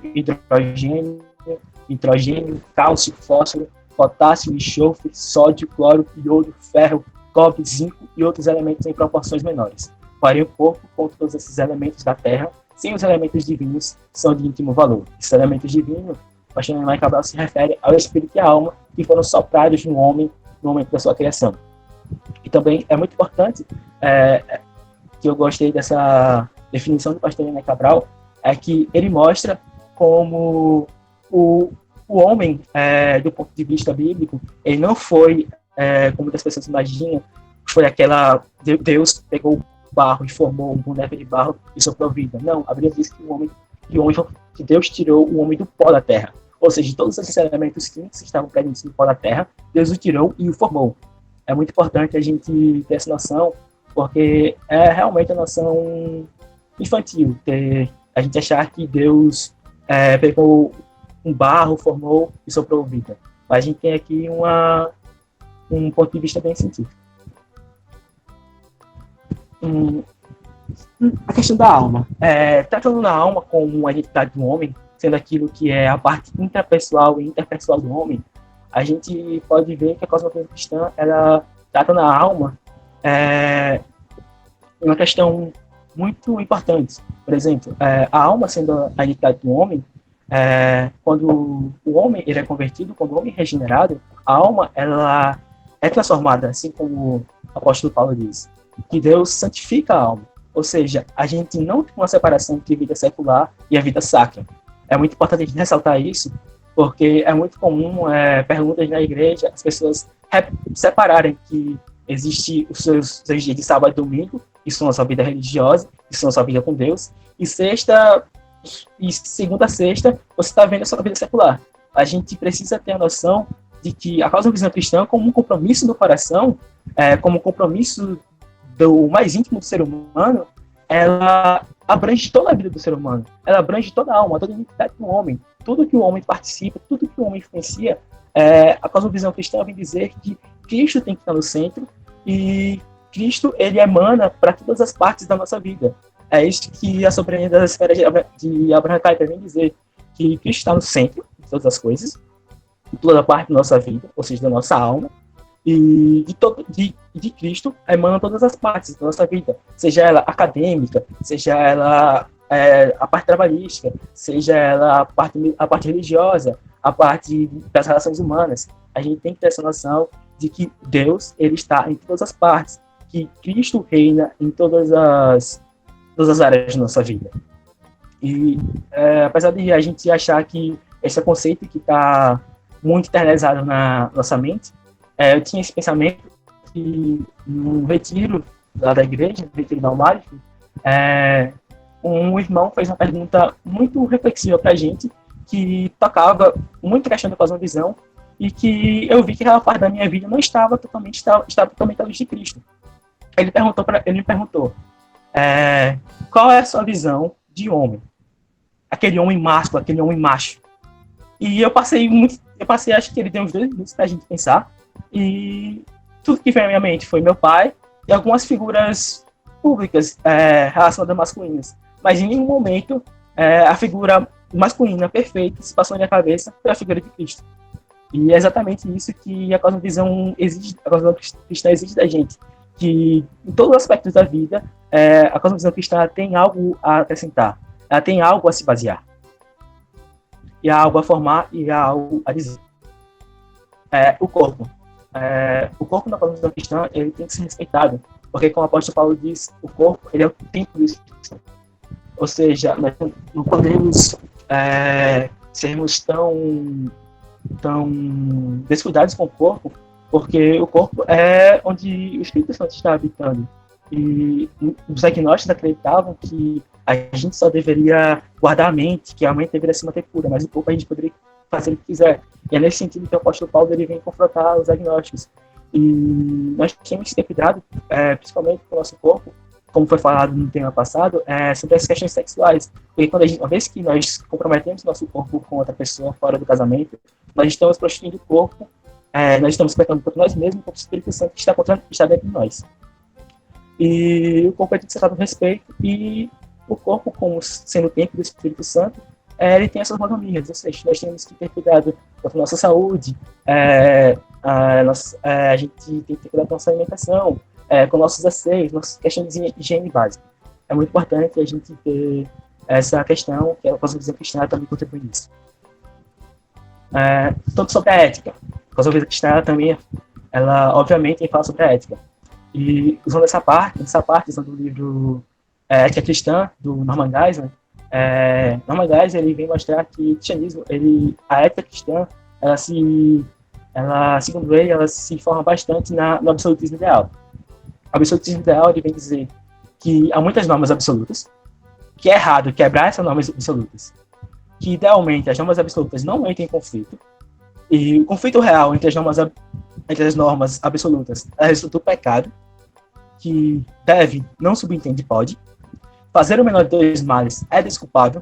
hidrogênio, cálcio, fósforo, potássio, enxofre, sódio, cloro, iodo, ferro, cobre, zinco e outros elementos em proporções menores. Porém, o corpo, com todos esses elementos da Terra, sem os elementos divinos, são de íntimo valor. Esses elementos divinos, o pastor Linné Cabral se refere ao espírito e à alma que foram soprados no homem no momento da sua criação. E também é muito importante, que eu gostei dessa definição do pastor Linné Cabral, é que ele mostra como o homem, do ponto de vista bíblico, ele não foi, como muitas pessoas imaginam, foi Deus pegou o barro e formou um boneco de barro e soprou vida. Não, a Bíblia diz que Deus tirou o homem do pó da terra. Ou seja, todos esses elementos químicos que estavam presentes no pó da terra, Deus o tirou e o formou. É muito importante a gente ter essa noção, porque é realmente a noção infantil, a gente achar que Deus pegou um barro, formou e soprou vida. Mas a gente tem aqui um ponto de vista bem científico. A questão da alma. Tratando da alma como uma identidade do homem, sendo aquilo que é a parte intrapessoal e interpessoal do homem, a gente pode ver que a cosmovisão cristã, ela trata na alma uma questão muito importante. Por exemplo, a alma sendo a identidade do homem, quando o homem ele é convertido, quando o homem é regenerado, a alma ela é transformada, assim como o apóstolo Paulo diz, que Deus santifica a alma. Ou seja, a gente não tem uma separação entre a vida secular e a vida sacra. É muito importante a gente ressaltar isso, porque é muito comum perguntas na igreja, as pessoas separarem que existe os seus dias de sábado e domingo, isso são a sua vida religiosa, isso são a sua vida com Deus, e segunda a sexta, você está vendo a sua vida secular. A gente precisa ter a noção de que a cosmovisão cristã, como um compromisso do coração, como um compromisso do mais íntimo do ser humano, ela abrange toda a vida do ser humano, ela abrange toda a alma, toda a identidade do homem, tudo que o homem participa, tudo que o homem influencia. A cosmovisão cristã vem dizer que Cristo tem que estar no centro e Cristo, ele emana para todas as partes da nossa vida. É isso que a soberania das esferas de Abraham Kuyper vem dizer, que Cristo está no centro de todas as coisas, de toda a parte da nossa vida, ou seja, da nossa alma, e de Cristo emana todas as partes da nossa vida, seja ela acadêmica, seja ela a parte trabalhística, seja ela a parte religiosa, a parte das relações humanas. A gente tem que ter essa noção de que Deus ele está em todas as partes, que Cristo reina em todas as áreas da nossa vida. E apesar de a gente achar que esse conceito que está muito internalizado na nossa mente, eu tinha esse pensamento que num retiro lá da igreja, no retiro da Almagre, um irmão fez uma pergunta muito reflexiva para a gente, que tocava muito a questão da cosmovisão, e que eu vi que aquela parte da minha vida não estava totalmente à luz de Cristo. Ele me perguntou, qual é a sua visão de homem? Aquele homem másculo, aquele homem macho. E eu passei, acho que ele deu uns 2 minutos pra gente pensar, e tudo que veio à minha mente foi meu pai e algumas figuras públicas relacionadas a masculinas. Mas em nenhum momento a figura masculina perfeita se passou na minha cabeça foi a figura de Cristo. E é exatamente isso que a cosmovisão cristã exige da gente, que em todos os aspectos da vida, a cosmovisão cristã tem algo a acrescentar, ela tem algo a se basear, e há algo a formar e há algo a dizer. O corpo na cosmovisão cristã ele tem que ser respeitado, porque como o apóstolo Paulo diz, o corpo ele é o templo do Espírito Santo. Ou seja, nós não podemos sermos tão descuidados com o corpo, porque o corpo é onde o Espírito Santo está habitando. E os agnósticos acreditavam que a gente só deveria guardar a mente, que a mente deveria se manter pura, mas o corpo a gente poderia fazer o que quiser. E é nesse sentido que o apóstolo Paulo ele vem confrontar os agnósticos. E nós temos que ter cuidado, principalmente com o nosso corpo, como foi falado no tema passado, sobre as questões sexuais. Porque uma vez que nós comprometemos nosso corpo com outra pessoa fora do casamento, nós estamos prostituindo o corpo, nós estamos pecando contra nós mesmos, contra o Espírito Santo que está dentro de nós. E o corpo tem que ser tratado com respeito, e o corpo, como sendo o templo do Espírito Santo, ele tem essas mordomias, ou seja, nós temos que ter cuidado com a nossa saúde, a gente tem que ter cuidado com a nossa alimentação, com nossos asseios, nossas questões de higiene básica. É muito importante a gente ter essa questão, que a cosmovisão cristã também contribui nisso. Tudo sobre a ética. A cosmovisão cristã também, ela obviamente fala sobre a ética. E usando essa parte usando o livro Ética Cristã, do Norman Geisler, Norman Geisler ele vem mostrar que o cristianismo, a ética cristã, segundo ele, ela se forma bastante no absolutismo ideal. O absolutismo ideal ele vem dizer que há muitas normas absolutas, que é errado quebrar essas normas absolutas, que idealmente as normas absolutas não entram em conflito, e o conflito real entre as normas absolutas é resultado do pecado, que deve, não subentende, pode. Fazer o menor de 2 males é desculpável.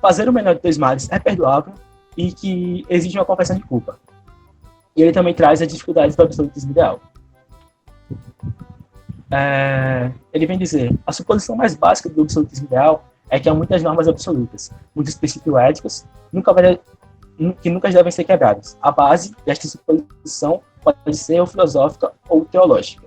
Fazer o menor de 2 males é perdoável, e que exige uma confissão de culpa. E ele também traz as dificuldades do absolutismo ideal. Ele vem dizer, a suposição mais básica do absolutismo ideal é que há muitas normas absolutas, muitos princípios éticos, que nunca devem ser quebrados. A base desta suposição pode ser ou filosófica ou teológica.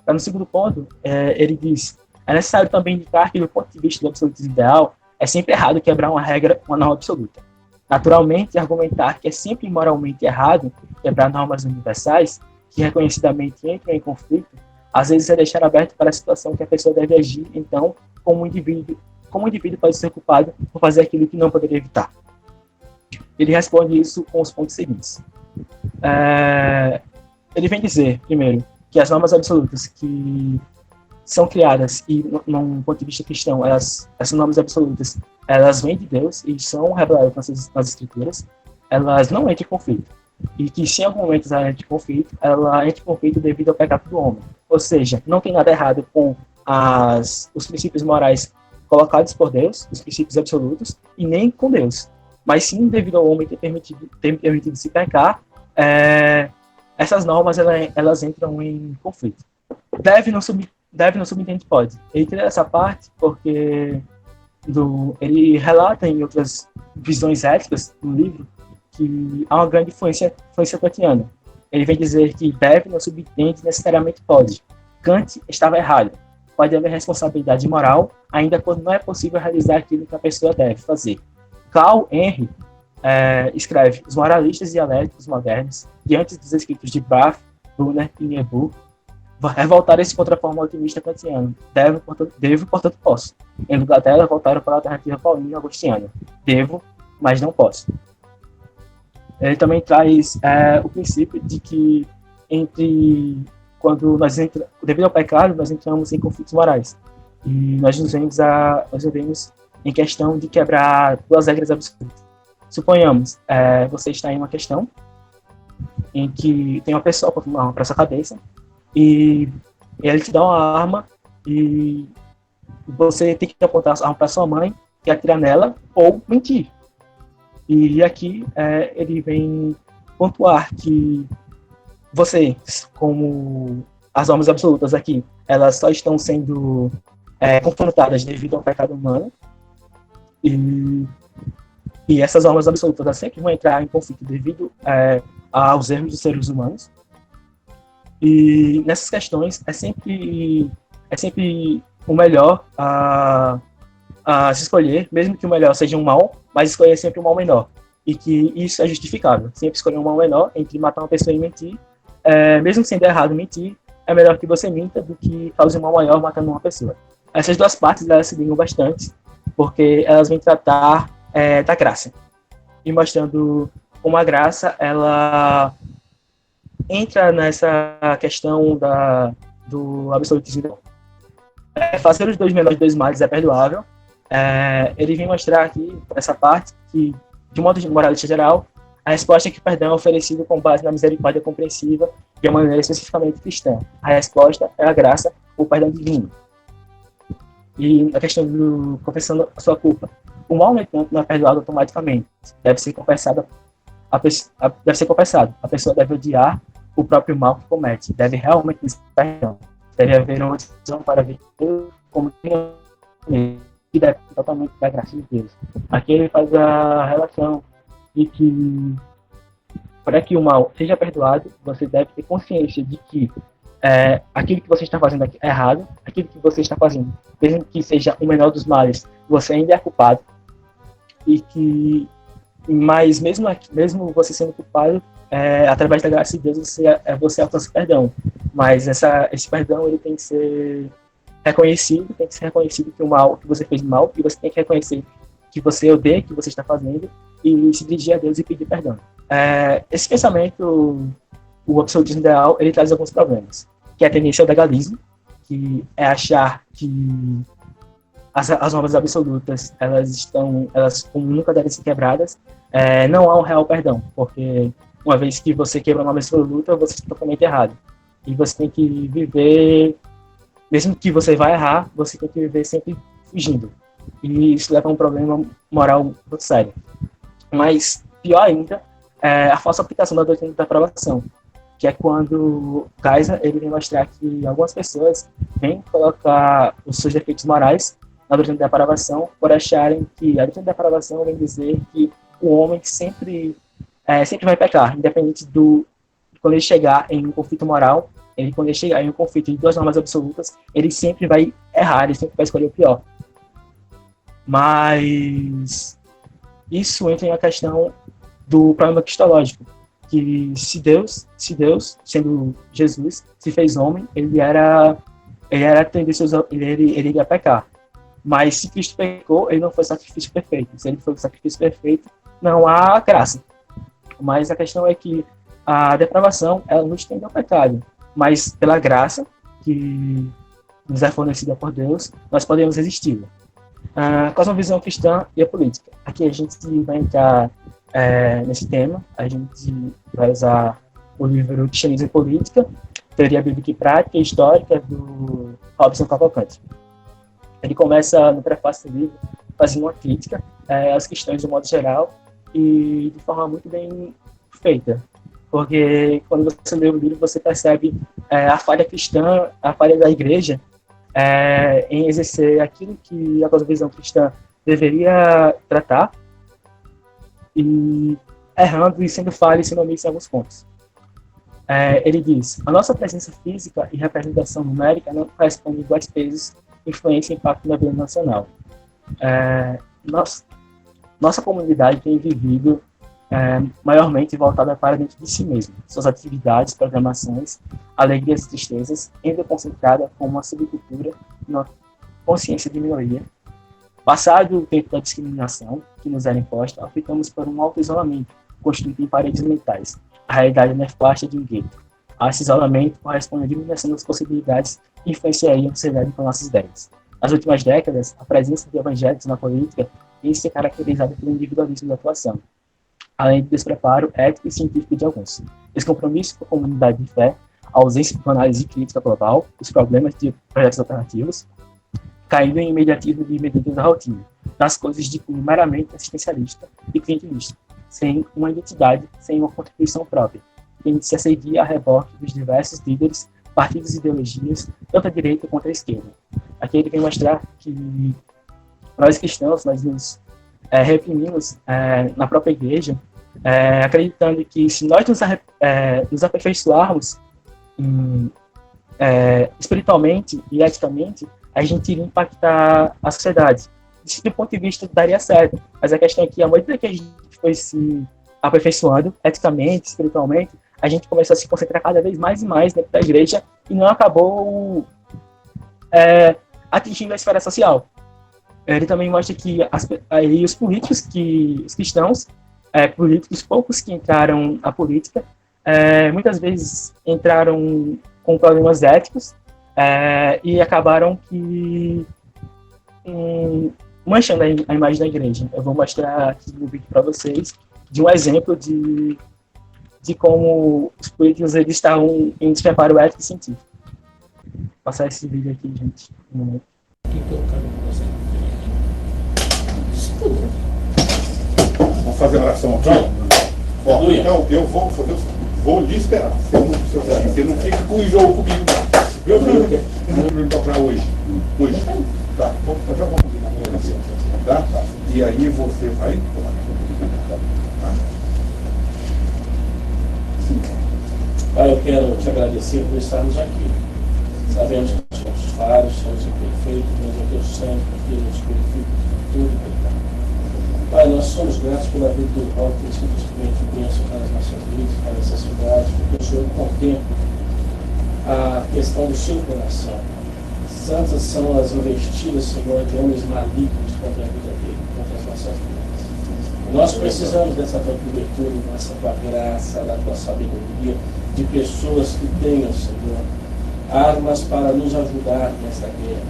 No segundo ponto, ele diz: é necessário também indicar que, do ponto de vista do absolutismo ideal, é sempre errado quebrar uma regra, uma norma absoluta. Naturalmente, argumentar que é sempre moralmente errado quebrar normas universais, que reconhecidamente entram em conflito, às vezes é deixar aberto para a situação que a pessoa deve agir, então, como um indivíduo pode ser culpado por fazer aquilo que não poderia evitar. Ele responde isso com os pontos seguintes. Ele vem dizer, primeiro, que as normas absolutas que são criadas, e num ponto de vista cristão, essas normas absolutas, elas vêm de Deus e são reveladas nas Escrituras, elas não entram em conflito. E que se em algum momento ela entra em conflito devido ao pecado do homem. Ou seja, não tem nada errado com os princípios morais colocados por Deus, os princípios absolutos, e nem com Deus. Mas sim, devido ao homem ter permitido se pecar, essas normas elas entram em conflito. Deve não subentende pode. Ele tira essa parte porque ele relata em outras visões éticas no livro que há uma grande influência kantiana. Ele vem dizer que deve não subentende necessariamente pode. Kant estava errado. Pode haver responsabilidade moral, ainda quando não é possível realizar aquilo que a pessoa deve fazer. Carl Henry escreve: os moralistas dialéticos modernos, diante dos escritos de Barth, Brunner e Niebuhr, revoltaram-se contra a forma otimista kantiana. Devo, portanto, posso. Em lugar dela, voltaram para a alternativa paulina e agostiniana. Devo, mas não posso. Ele também traz o princípio de que devido ao pecado, nós entramos em conflitos morais. E nós nos vemos em questão de quebrar duas regras absolutas. Suponhamos, você está em uma questão em que tem uma pessoa com uma arma para sua cabeça e ele te dá uma arma e você tem que apontar a arma para sua mãe e atirar nela ou mentir. E aqui ele vem pontuar que você, como as normas absolutas aqui, elas só estão sendo confrontadas devido ao pecado humano, e essas normas absolutas elas sempre vão entrar em conflito devido aos erros dos seres humanos. E nessas questões é sempre o melhor a se escolher, mesmo que o melhor seja um mal, mas escolher sempre um mal menor. E que isso é justificável. Sempre escolher um mal menor entre matar uma pessoa e mentir. Mesmo sendo errado mentir, é melhor que você minta do que cause um mal maior matando uma pessoa. Essas duas partes elas se ligam bastante, porque elas vêm tratar da graça. E mostrando como a graça ela entra nessa questão do absolutismo. Fazer os dois menores dois males é perdoável. Ele vem mostrar aqui, essa parte, que, de modo moralista geral, a resposta é que o perdão é oferecido com base na misericórdia compreensiva de uma maneira especificamente cristã. A resposta é a graça, o perdão divino. E a questão do confessando a sua culpa. O mal, no entanto, não é perdoado automaticamente. Deve ser confessado. A pessoa deve odiar o próprio mal que comete. Deve realmente pedir perdão. Deve haver uma decisão para ver como que deve totalmente da graça de Deus. Aqui ele faz a relação de que para que o mal seja perdoado, você deve ter consciência de que aquilo que você está fazendo aqui é errado, aquilo que você está fazendo, mesmo que seja o menor dos males, você ainda é culpado, mas mesmo você sendo culpado, através da graça de Deus você alcança o perdão. Mas esse perdão ele tem que ser reconhecido que o mal que você fez mal, e você tem que reconhecer que você odeia o que você está fazendo e se dirigir a Deus e pedir perdão. Esse pensamento, o absolutismo ideal, ele traz alguns problemas, que é a tendência ao legalismo, que é achar que as normas absolutas, elas como nunca devem ser quebradas, não há um real perdão, porque uma vez que você quebra uma norma absoluta, você está totalmente errado. E você tem que viver, mesmo que você vá errar, você tem que viver sempre fugindo. E isso leva a um problema moral muito sério. Mas, pior ainda, é a falsa aplicação da doutrina da aprovação, que é quando Geisler ele vem mostrar que algumas pessoas vêm colocar os seus defeitos morais na doutrina da depravação, por acharem que a doutrina da depravação vem dizer que o homem sempre vai pecar, independente do quando ele chegar em um conflito moral, quando ele chegar em um conflito de duas normas absolutas, ele sempre vai errar, ele sempre vai escolher o pior. Mas isso entra em a questão do problema cristológico, que se Deus, sendo Jesus, se fez homem, ele tendencioso, ele iria pecar. Mas se Cristo pecou, ele não foi sacrifício perfeito. Se ele foi sacrifício perfeito, não há graça. Mas a questão é que a depravação, ela nos tende ao pecado. Mas pela graça que nos é fornecida por Deus, nós podemos resistir. A cosmovisão cristã e a política. Aqui a gente vai entrar nesse tema. A gente vai usar o livro Cristianismo e Política, Teoria Bíblica e Prática e Histórica, do Robson Cavalcante. Ele começa no prefácio do livro fazendo uma crítica às questões de modo geral e de forma muito bem feita. Porque quando você lê o livro, você percebe a falha cristã, a falha da igreja em exercer aquilo que a cosmovisão cristã deveria tratar, e errando e sendo falha e sendo omisso em alguns pontos. Ele diz: a nossa presença física e representação numérica não correspondem a iguais pesos, influência e impacto na vida nacional. Nossa comunidade tem vivido maiormente voltada para dentro de si mesma. Suas atividades, programações, alegrias e tristezas, ainda concentrada como uma subcultura e uma consciência de minoria. Passado o tempo da discriminação que nos era imposta, optamos por um auto-isolamento, construído em paredes mentais. A realidade nefasta de um gueto. A esse isolamento corresponde a diminuição das possibilidades que influenciariam a sociedade com nossas ideias. Nas últimas décadas, a presença de evangélicos na política tem se caracterizada pelo individualismo da atuação, além do despreparo ético e científico de alguns. Descompromisso com a comunidade de fé, a ausência de uma análise crítica global, os problemas de projetos alternativos, caindo em imediatismo de medidas da rotina, das coisas de cunho meramente assistencialista e clientelista, sem uma identidade, sem uma contribuição própria, que se assedia a reboque dos diversos líderes, partidos e ideologias, tanto a direita quanto a esquerda. Aqui ele vem mostrar que nós cristãos, nós nos reprimimos na própria igreja, acreditando que se nós nos aperfeiçoarmos espiritualmente e eticamente, a gente iria impactar a sociedade. Isso, do ponto de vista, daria certo. Mas a questão é que, à medida que a gente foi se aperfeiçoando eticamente, espiritualmente, a gente começou a se concentrar cada vez mais e mais dentro da igreja e não acabou atingindo a esfera social. Ele também mostra que os políticos, os cristãos, políticos poucos que entraram na política, muitas vezes entraram com problemas éticos e acabaram que manchando a imagem da igreja. Eu vou mostrar aqui no vídeo para vocês de um exemplo de como os políticos eles estavam em despreparo ético e científico. Vou passar esse vídeo aqui, gente, um momento. Vamos fazer a oração aqui? Bom, então eu vou lhe esperar. Você não fica com o jogo comigo. Eu vou tocar hoje. Tá, já vamos tá? E aí você vai. Pai, eu quero te agradecer por estarmos aqui. Sabemos que somos falhos, somos imperfeitos, mas é teu sangue que nos purifica de tudo pecado. Pai, nós somos gratos pela vida do Paulo, que simplesmente bênção para as nossas vidas, para essa cidade, porque o Senhor contempla a questão do seu coração. Santas são as investidas, Senhor, de homens malignos contra a vida dele, contra as nossas vidas. Nós precisamos dessa tua cobertura, dessa tua graça, da tua sabedoria, de pessoas que tenham, Senhor, armas para nos ajudar nessa guerra.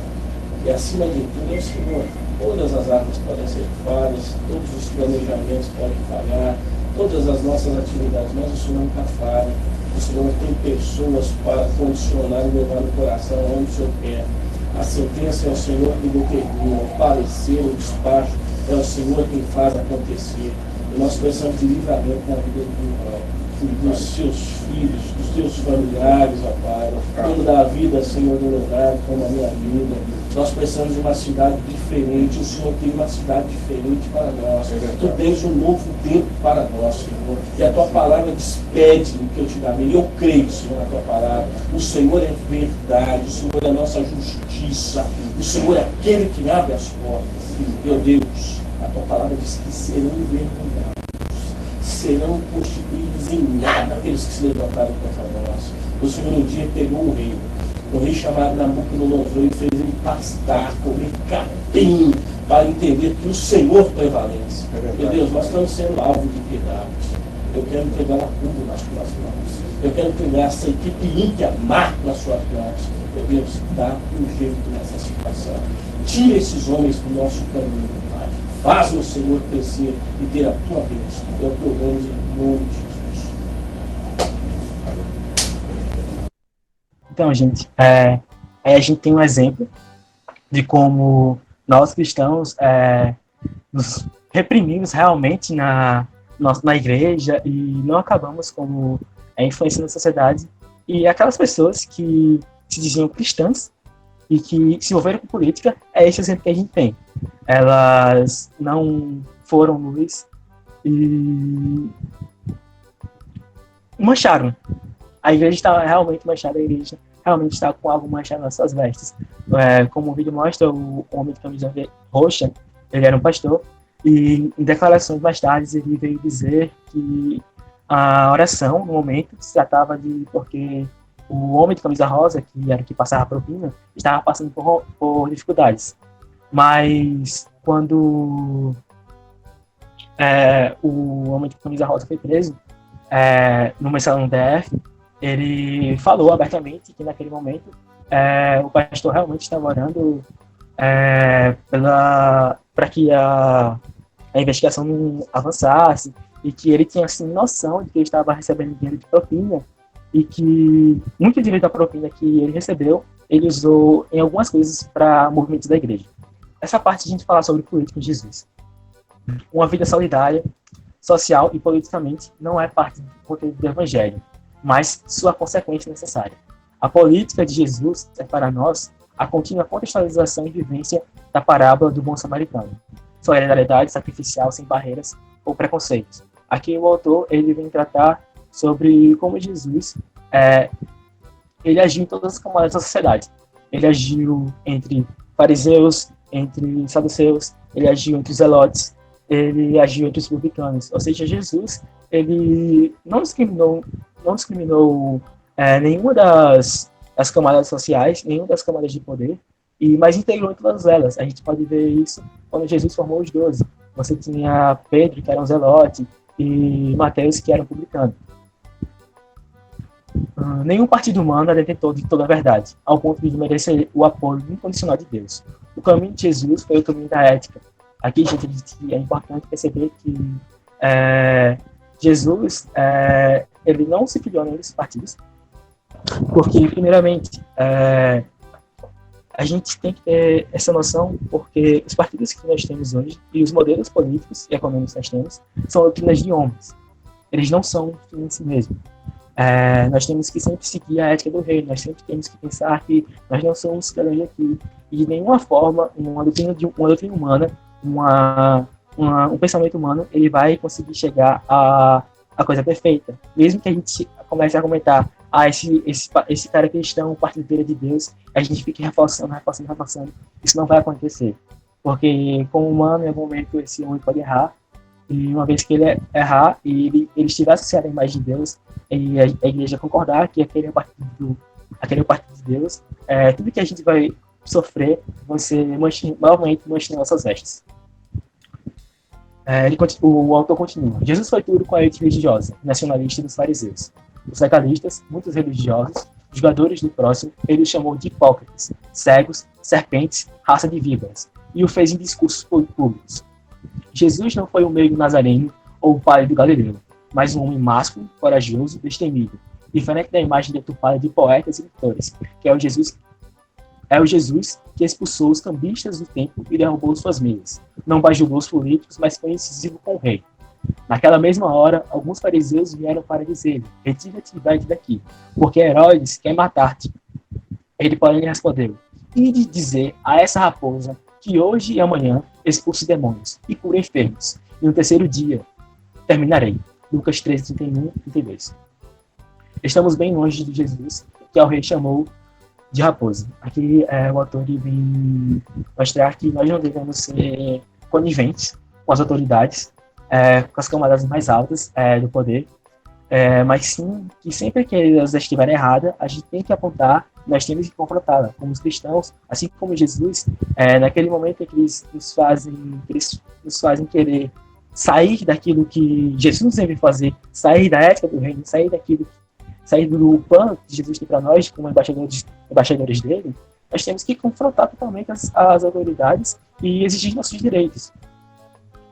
E acima de tudo, Senhor, todas as armas podem ser falhas, todos os planejamentos podem falhar, todas as nossas atividades, mas o Senhor nunca falha. O Senhor tem pessoas para condicionar e levar no coração onde o Senhor quer. A sentença é o Senhor que determina, o parecer, o despacho, é o Senhor quem faz acontecer. E nós precisamos de livramento na vida do irmão. dos seus filhos, dos teus familiares, ó Pai. Tanto da vida, Senhor, do lugar, como a minha vida. Nós precisamos de uma cidade diferente. O Senhor tem uma cidade diferente para nós. Tu tens um novo tempo para nós, Senhor. E a tua palavra despede o que eu te dei. Eu creio, Senhor, na tua palavra. O Senhor é verdade. O Senhor é a nossa justiça. O Senhor é aquele que abre as portas. Meu Deus, a tua palavra diz que serão envergonhados. Serão constituídos em nada aqueles que se levantaram contra nós. O Senhor um dia pegou o rei chamado Nabucodonosor, e fez ele pastar, comer capim, para entender que o Senhor prevalece. Meu Deus, nós estamos sendo alvo de pedaços. Eu quero entregar a Cuba nas tuas mãos. Eu quero entregar essa equipe ímpia mar nas suas mãos. Meu Deus, dá um jeito nessa situação. Tira esses homens do nosso caminho, Pai. Faz o Senhor crescer e ter a tua bênção. É o que oramos em nome de Jesus. Então, gente, aí a gente tem um exemplo de como nós cristãos nos reprimimos realmente na igreja e não acabamos como influência na sociedade. E aquelas pessoas que se diziam cristãs e que se envolveram com política, é esse exemplo que a gente tem. Elas não foram luz e mancharam. A igreja está realmente manchada, a igreja realmente está com algo manchado nas suas vestes. Como o vídeo mostra, o homem de camisa roxa, ele era um pastor, e em declarações mais tarde ele veio dizer que a oração, no momento, se tratava de porque o homem de camisa rosa, que era o que passava a propina, estava passando por dificuldades. Mas quando o homem de camisa rosa foi preso, no mensalão DF, ele falou abertamente que naquele momento o pastor realmente estava orando para que a investigação não avançasse, e que ele tinha assim, noção de que ele estava recebendo dinheiro de propina, e que muito dinheiro da propina que ele recebeu, ele usou em algumas coisas para movimentos da igreja. Essa parte a gente fala sobre política em Jesus. Uma vida solidária, social e politicamente não é parte do conteúdo do Evangelho, mas sua consequência necessária. A política de Jesus é para nós a contínua contextualização e vivência da parábola do bom samaritano. Solidariedade sacrificial sem barreiras ou preconceitos. Aqui o autor ele vem tratar sobre como Jesus ele agiu em todas as camadas da sociedade. Ele agiu entre fariseus, entre saduceus, ele agiu entre os zelotes, ele agiu entre os publicanos. Ou seja, Jesus ele não discriminou nenhuma das camadas sociais, nenhuma das camadas de poder, mas integrou todas elas. A gente pode ver isso quando Jesus formou os 12. Você tinha Pedro, que era um zelote, e Mateus, que era um publicano. Nenhum partido humano é detentor de toda a verdade, ao ponto de merecer o apoio incondicional de Deus. O caminho de Jesus foi o caminho da ética. Aqui, gente, é importante perceber que Jesus ele não se filiou a nenhum desses partidos, porque, primeiramente, a gente tem que ter essa noção, porque os partidos que nós temos hoje e os modelos políticos e econômicos que nós temos são doutrinas de homens. Eles não são em si mesmos. Nós temos que sempre seguir a ética do reino, nós sempre temos que pensar que nós não somos cidadãos aqui, e de nenhuma forma uma doutrina humana, um pensamento humano, ele vai conseguir chegar à coisa perfeita. Mesmo que a gente comece a comentar, esse cara cristão, parte dele é de Deus, a gente fica reforçando, isso não vai acontecer. Porque, como humano, em algum momento esse homem pode errar, e uma vez que ele errar e ele estiver associado à imagem de Deus, e a igreja concordar que aquele é o partido de Deus, tudo que a gente vai sofrer vai ser novamente manchando nossas vestes. O autor continua. Jesus foi tudo com a elite religiosa, nacionalista dos fariseus. Os legalistas, muitos religiosos, jogadores do próximo, ele os chamou de hipócritas, cegos, serpentes, raça de víboras, e o fez em discursos públicos. Jesus não foi um meio nazareno ou o pai do Galileu, mas um homem másculo, corajoso, destemido, diferente da imagem deturpada de poetas e pintores, que é o Jesus que expulsou os cambistas do templo e derrubou suas mesas. Não bajulou os políticos, mas foi incisivo com o rei. Naquela mesma hora, alguns fariseus vieram para dizer-lhe: retira-te e vai-te daqui, porque Herodes quer matar-te. Ele, porém, respondeu: ide dizer a essa raposa que hoje e amanhã expulse demônios e cure enfermos, e no terceiro dia terminarei. Lucas 13, 31 e 32. Estamos bem longe de Jesus, que o rei chamou de raposa. Aqui o autor vem mostrar que nós não devemos ser coniventes com as autoridades, com as camadas mais altas do poder, mas sim que sempre que elas estiverem erradas, a gente tem que apontar, nós temos que confrontá-la. Como os cristãos, assim como Jesus, naquele momento em que eles nos fazem querer sair daquilo que Jesus nos deve fazer, sair da ética do reino, sair do plano que Jesus tem para nós, como embaixadores dele, nós temos que confrontar totalmente as autoridades e exigir nossos direitos.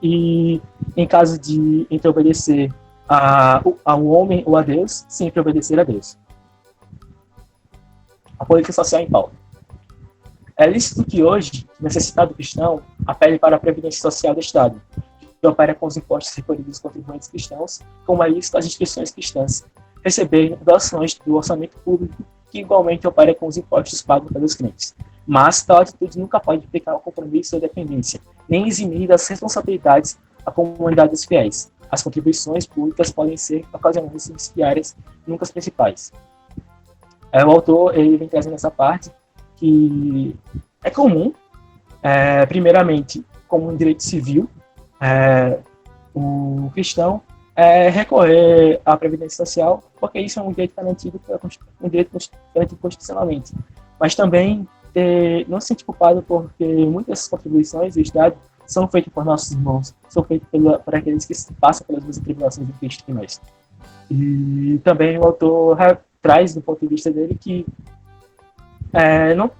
E em caso de entre obedecer ao homem ou a Deus, sempre obedecer a Deus. A política social em Paulo. É lícito que hoje, necessitado cristão, apele para a previdência social do Estado, que opera com os impostos recolhidos dos contribuintes cristãos, como é lícito às instituições cristãs receberem doações do orçamento público, que igualmente opera com os impostos pagos pelos crentes. Mas tal atitude nunca pode implicar o compromisso ou dependência, nem eximir das responsabilidades a comunidade dos fiéis. As contribuições públicas podem ser ocasionalmente subsidiárias, nunca as principais. O autor ele vem trazendo essa parte que é comum, primeiramente, como um direito civil, o cristão recorrer à previdência social, porque isso é um direito garantido constitucionalmente. Mas também não se sente culpado porque muitas contribuições do Estado são feitas por nossos irmãos, são feitas por aqueles que passam pelas mesmas tribulações de Cristo que nós. E também o autor traz, do ponto de vista dele, que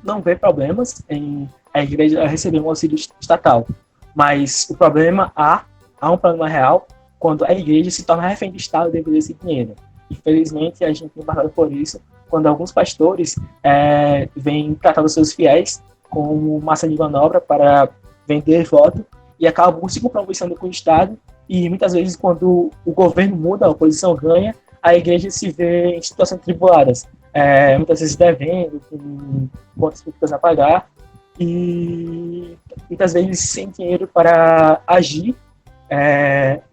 não vê problemas em a igreja receber um auxílio estatal, mas o problema há um problema real quando a igreja se torna refém do Estado devido a esse dinheiro. Infelizmente, a gente tem passado por isso quando alguns pastores vêm tratar os seus fiéis como massa de manobra para vender voto e acabam se compromissando com o Estado, e muitas vezes quando o governo muda, a oposição ganha, a igreja se vê em situações tribuladas, muitas vezes devendo, com contas públicas a pagar, e muitas vezes sem dinheiro para agir,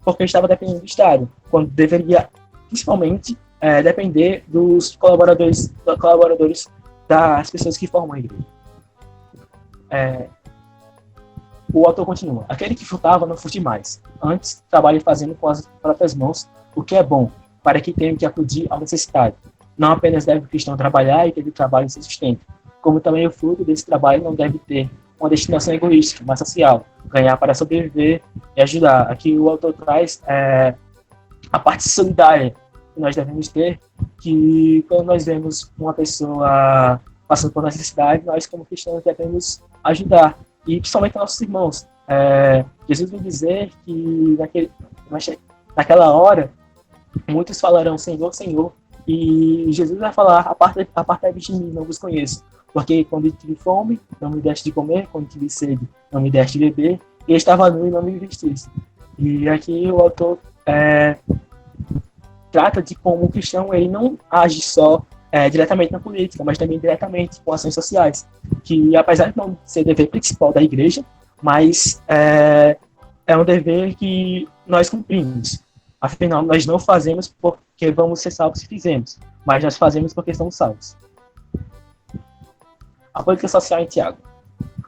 porque estava dependendo do Estado, quando deveria, principalmente, depender dos colaboradores das pessoas que formam a igreja. O autor continua: aquele que furtava, não furte mais. Antes, trabalhe fazendo com as próprias mãos o que é bom, para que tenha que acudir ao necessitado. Não apenas deve o cristão trabalhar e que ele trabalhe se sustente, como também o fruto desse trabalho não deve ter uma destinação egoística, mas social, ganhar para sobreviver e ajudar. Aqui o autor traz a parte solidária que nós devemos ter, que quando nós vemos uma pessoa passando por necessidade, nós como cristãos devemos ajudar, e principalmente nossos irmãos. Jesus vem dizer que naquela hora muitos falarão Senhor, Senhor, e Jesus vai falar: apartai-vos de mim, não vos conheço, porque quando tive fome, não me deste de comer, quando tive sede, não me deste de beber, e estava nu e não me vestiste. E aqui o autor trata de como o cristão ele não age só diretamente na política, mas também diretamente com ações sociais, que apesar de não ser dever principal da igreja, mas é um dever que nós cumprimos. Afinal, nós não fazemos porque vamos ser salvos se fizemos, mas nós fazemos porque somos salvos. A política social em Tiago.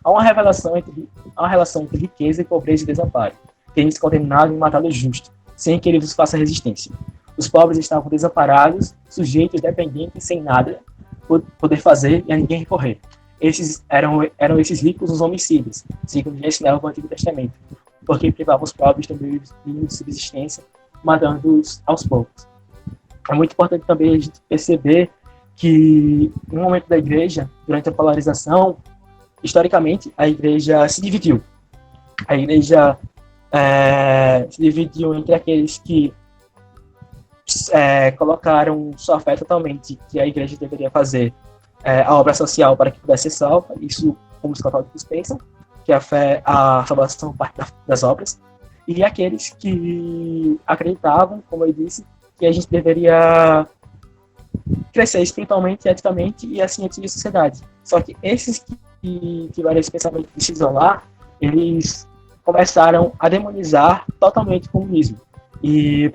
Há uma relação entre riqueza e pobreza e desamparo. Tem-se condenado e matado o justo, sem que ele vos faça resistência. Os pobres estavam desamparados, sujeitos, dependentes, sem nada poder fazer e a ninguém recorrer. Esses eram esses ricos os homicidas, segundo já ensinava o Antigo Testamento, porque privavam os pobres também de subsistência, matando-os aos poucos. É muito importante também a gente perceber que, no momento da igreja, durante a polarização, historicamente, a igreja se dividiu. A igreja se dividiu entre aqueles que colocaram sua fé totalmente que a igreja deveria fazer a obra social para que pudesse ser salva. Isso, como os católicos pensam, que a salvação parte das obras. e aqueles que acreditavam, como eu disse, que a gente deveria crescer espiritualmente, eticamente e assim atingir a sociedade. Só que esses que tiveram esse pensamento de se isolar, eles começaram a demonizar totalmente o comunismo. E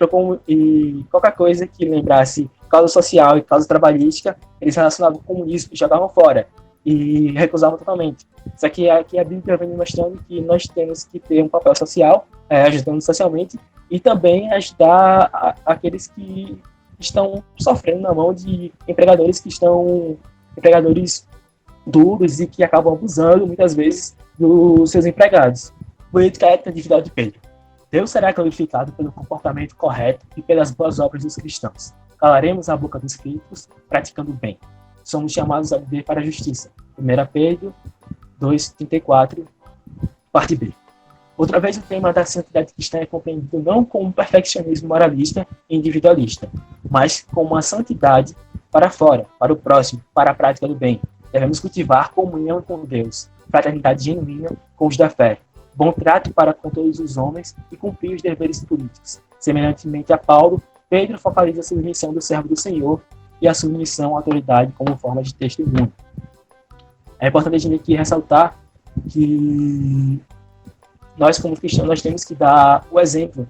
qualquer coisa que lembrasse causa social e causa trabalhística, eles relacionavam com o comunismo e jogavam fora. E recusavam totalmente. Só que aqui a Bíblia vem mostrando que nós temos que ter um papel social, ajudando socialmente, e também ajudar aqueles que estão sofrendo na mão de empregadores empregadores duros e que acabam abusando, muitas vezes, dos seus empregados. Política ética individual de Pedro. Deus será glorificado pelo comportamento correto e pelas boas obras dos cristãos. Calaremos a boca dos críticos, praticando o bem. Somos chamados a viver para a justiça. 1 Pedro 2,34, parte B. Outra vez, o tema da santidade cristã é compreendido não como um perfeccionismo moralista e individualista, mas como uma santidade para fora, para o próximo, para a prática do bem. Devemos cultivar comunhão com Deus, fraternidade genuína com os da fé, bom trato para com todos os homens e cumprir os deveres políticos. Semelhantemente a Paulo, Pedro focaliza a submissão do servo do Senhor e a submissão à autoridade como forma de testemunho. É importante a gente aqui ressaltar que nós, como cristãos, nós temos que dar o exemplo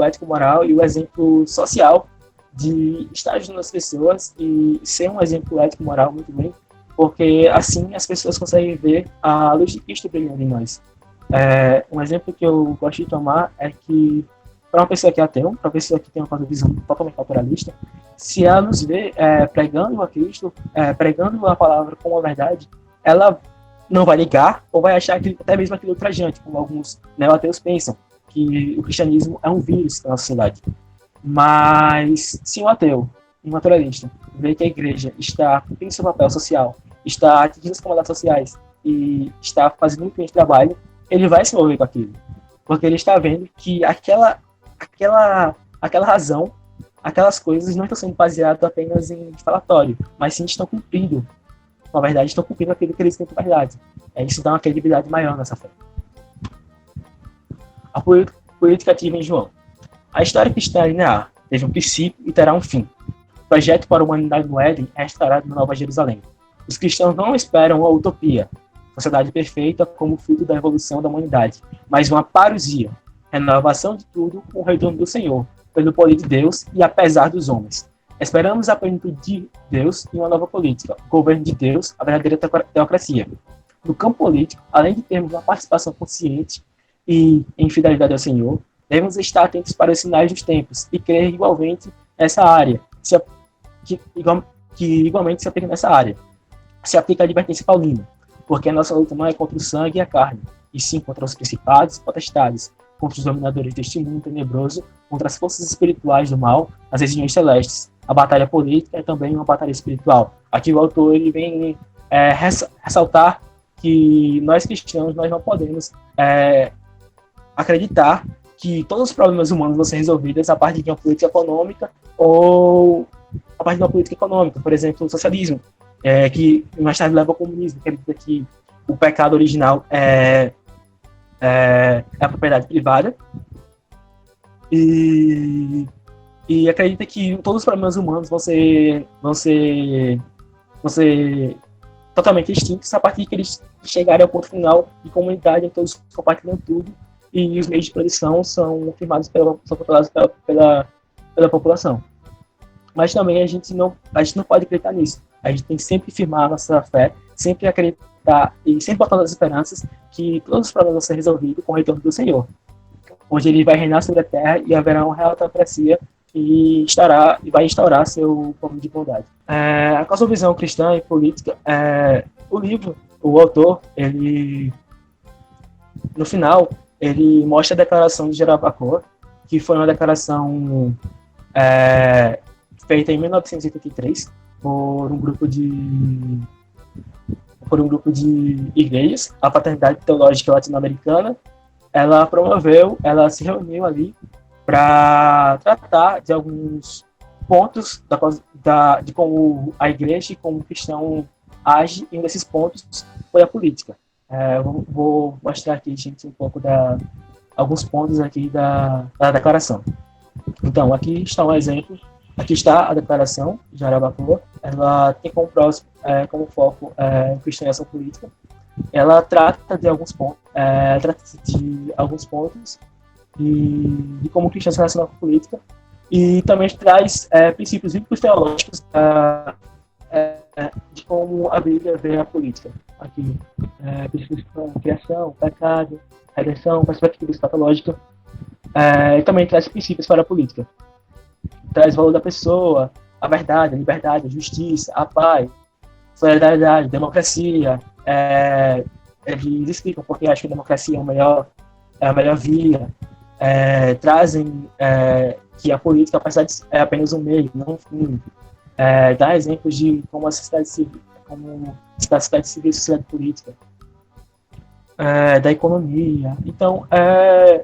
ético-moral e o exemplo social de estar ajudando as pessoas e ser um exemplo ético-moral muito bem, porque assim as pessoas conseguem ver a luz de Cristo brilhando em nós. Um exemplo que eu gosto de tomar é que, para uma pessoa que é ateu, para uma pessoa que tem uma visão totalmente naturalista, se ela nos vê pregando a Cristo, pregando a palavra como a verdade, ela não vai ligar ou vai achar que até mesmo aquilo ultrajante, como alguns neo-ateus pensam, que o cristianismo é um vírus na sociedade. Mas se um ateu, um naturalista, vê que a igreja está cumprindo seu papel social, está atingindo as comunidades sociais e está fazendo um grande trabalho, ele vai se envolver com aquilo. Porque ele está vendo que aquela razão, aquelas coisas não estão sendo baseadas apenas em falatório, mas sim estão cumprindo. Na verdade, estão cumprindo aquilo que eles têm por verdade. Isso dá uma credibilidade maior nessa fé. A política ativa em João. A história cristã é linear, teve um princípio e terá um fim. O projeto para a humanidade no Éden é restaurado na Nova Jerusalém. Os cristãos não esperam uma utopia, sociedade perfeita como fruto da evolução da humanidade, mas uma parousia, renovação de tudo com o retorno do Senhor, pelo poder de Deus e apesar dos homens. Esperamos a plenitude de Deus e uma nova política, o governo de Deus, a verdadeira teocracia. No campo político, além de termos uma participação consciente e em fidelidade ao Senhor, devemos estar atentos para os sinais dos tempos e crer igualmente nessa área, que igualmente se aplica nessa área. Se aplica a advertência paulina, porque a nossa luta não é contra o sangue e a carne, e sim contra os principados e potestades, contra os dominadores deste mundo tenebroso, contra as forças espirituais do mal, as regiões celestes. A batalha política é também uma batalha espiritual. Aqui o autor ele vem ressaltar que nós cristãos nós não podemos acreditar que todos os problemas humanos vão ser resolvidos a partir de uma política econômica ou a partir de uma política econômica, por exemplo, o socialismo, que mais tarde leva ao comunismo, que acredita que o pecado original é a propriedade privada e acredita que todos os problemas humanos vão ser totalmente extintos a partir que eles chegarem ao ponto final de comunidade em que todos compartilham tudo e os meios de produção são controlados pela população. Mas também a gente não pode acreditar nisso. A gente tem que sempre firmar a nossa fé, sempre acreditar e sempre botar as esperanças que todos os problemas vão ser resolvidos com o retorno do Senhor, onde ele vai reinar sobre a terra e haverá uma real teocracia e vai instaurar seu plano de bondade. A cosmovisão cristã e política, o livro, o autor, ele no final, ele mostra a declaração de Jarabacoa, que foi uma declaração feita em 1983 por um grupo de igrejas, a Fraternidade Teológica Latino-Americana. Ela se reuniu ali para tratar de alguns pontos de como a igreja e como o cristão age, e um desses pontos foi a política. Vou mostrar aqui, gente, um pouco alguns pontos aqui da declaração. Então, aqui está um exemplo. Aqui está a declaração de Araraquara. Ela tem como foco cristã e ação política. Ela trata de alguns pontos, de como o cristão se relaciona com a política, e também traz princípios bíblicos teológicos de como a Bíblia vê a política. Aqui, princípios como criação, pecado, redenção, perspectiva escatológica, e também traz princípios para a política. Traz o valor da pessoa, a verdade, a liberdade, a justiça, a paz, solidariedade, democracia. Eles explicam porque acham que a democracia é a melhor via. Trazem que a política, apesar de é apenas um meio, não um fim. Dá exemplos de como a sociedade civil, a sociedade política, da economia. Então, a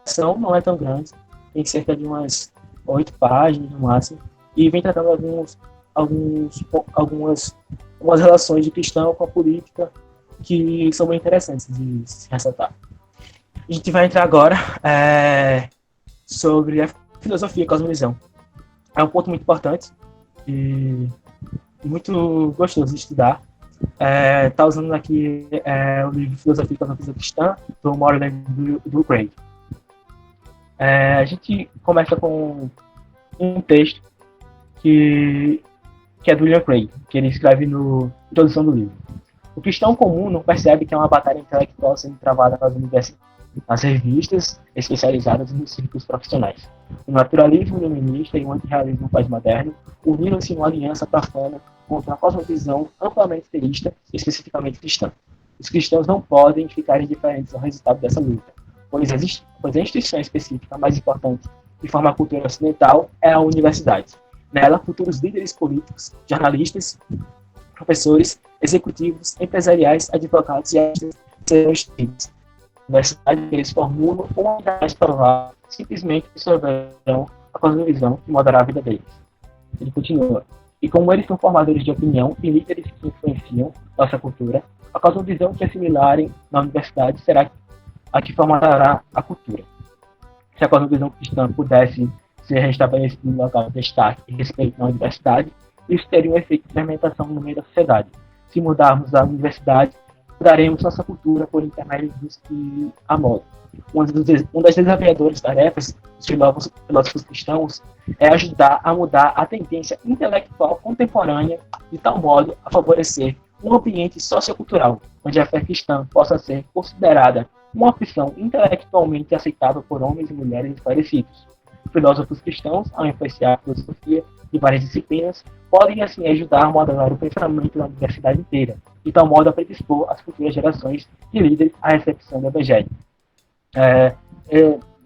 ação não é tão grande, tem cerca de umas 8 páginas no máximo, e vem tratando algumas relações de cristão com a política que são bem interessantes de se ressaltar. A gente vai entrar agora sobre a filosofia e cosmovisão. É um ponto muito importante e muito gostoso de estudar. Tá usando aqui o livro Filosofia e Cosmovisão Cristã, do Morland do Craig. A gente começa com um texto que é do William Craig, que ele escreve na introdução do livro. O cristão comum não percebe que é uma batalha intelectual sendo travada nas universidades, nas revistas especializadas e nos círculos profissionais. O naturalismo iluminista e o antirrealismo pós-moderno uniram-se em uma aliança profana contra uma cosmovisão amplamente teísta e especificamente cristã. Os cristãos não podem ficar indiferentes ao resultado dessa luta, pois a instituição específica mais importante que forma a cultura ocidental é a universidade. Nela, futuros líderes políticos, jornalistas, professores, executivos, empresariais, advogados e artistas serão instruídos. Na universidade, eles formulam uma unidade provável, simplesmente absorverão a cosmovisão que mudará a vida deles. Ele continua. E como eles são formadores de opinião e líderes que influenciam nossa cultura, a cosmovisão que assimilarem na universidade será a que formará a cultura. Se a cosmovisão cristã pudesse ser restabelecida no local de destaque e respeito na universidade, isso teria um efeito de fermentação no meio da sociedade. Se mudarmos a universidade, mudaremos nossa cultura por intermédio dos que a modam. Uma das desafiadoras tarefas dos filósofos cristãos é ajudar a mudar a tendência intelectual contemporânea de tal modo a favorecer um ambiente sociocultural onde a fé cristã possa ser considerada uma opção intelectualmente aceitável por homens e mulheres esclarecidos. Filósofos cristãos, ao influenciar a filosofia de várias disciplinas, podem assim ajudar a modelar o pensamento da universidade inteira, de tal modo a predispor as futuras gerações de líderes à recepção do Evangelho.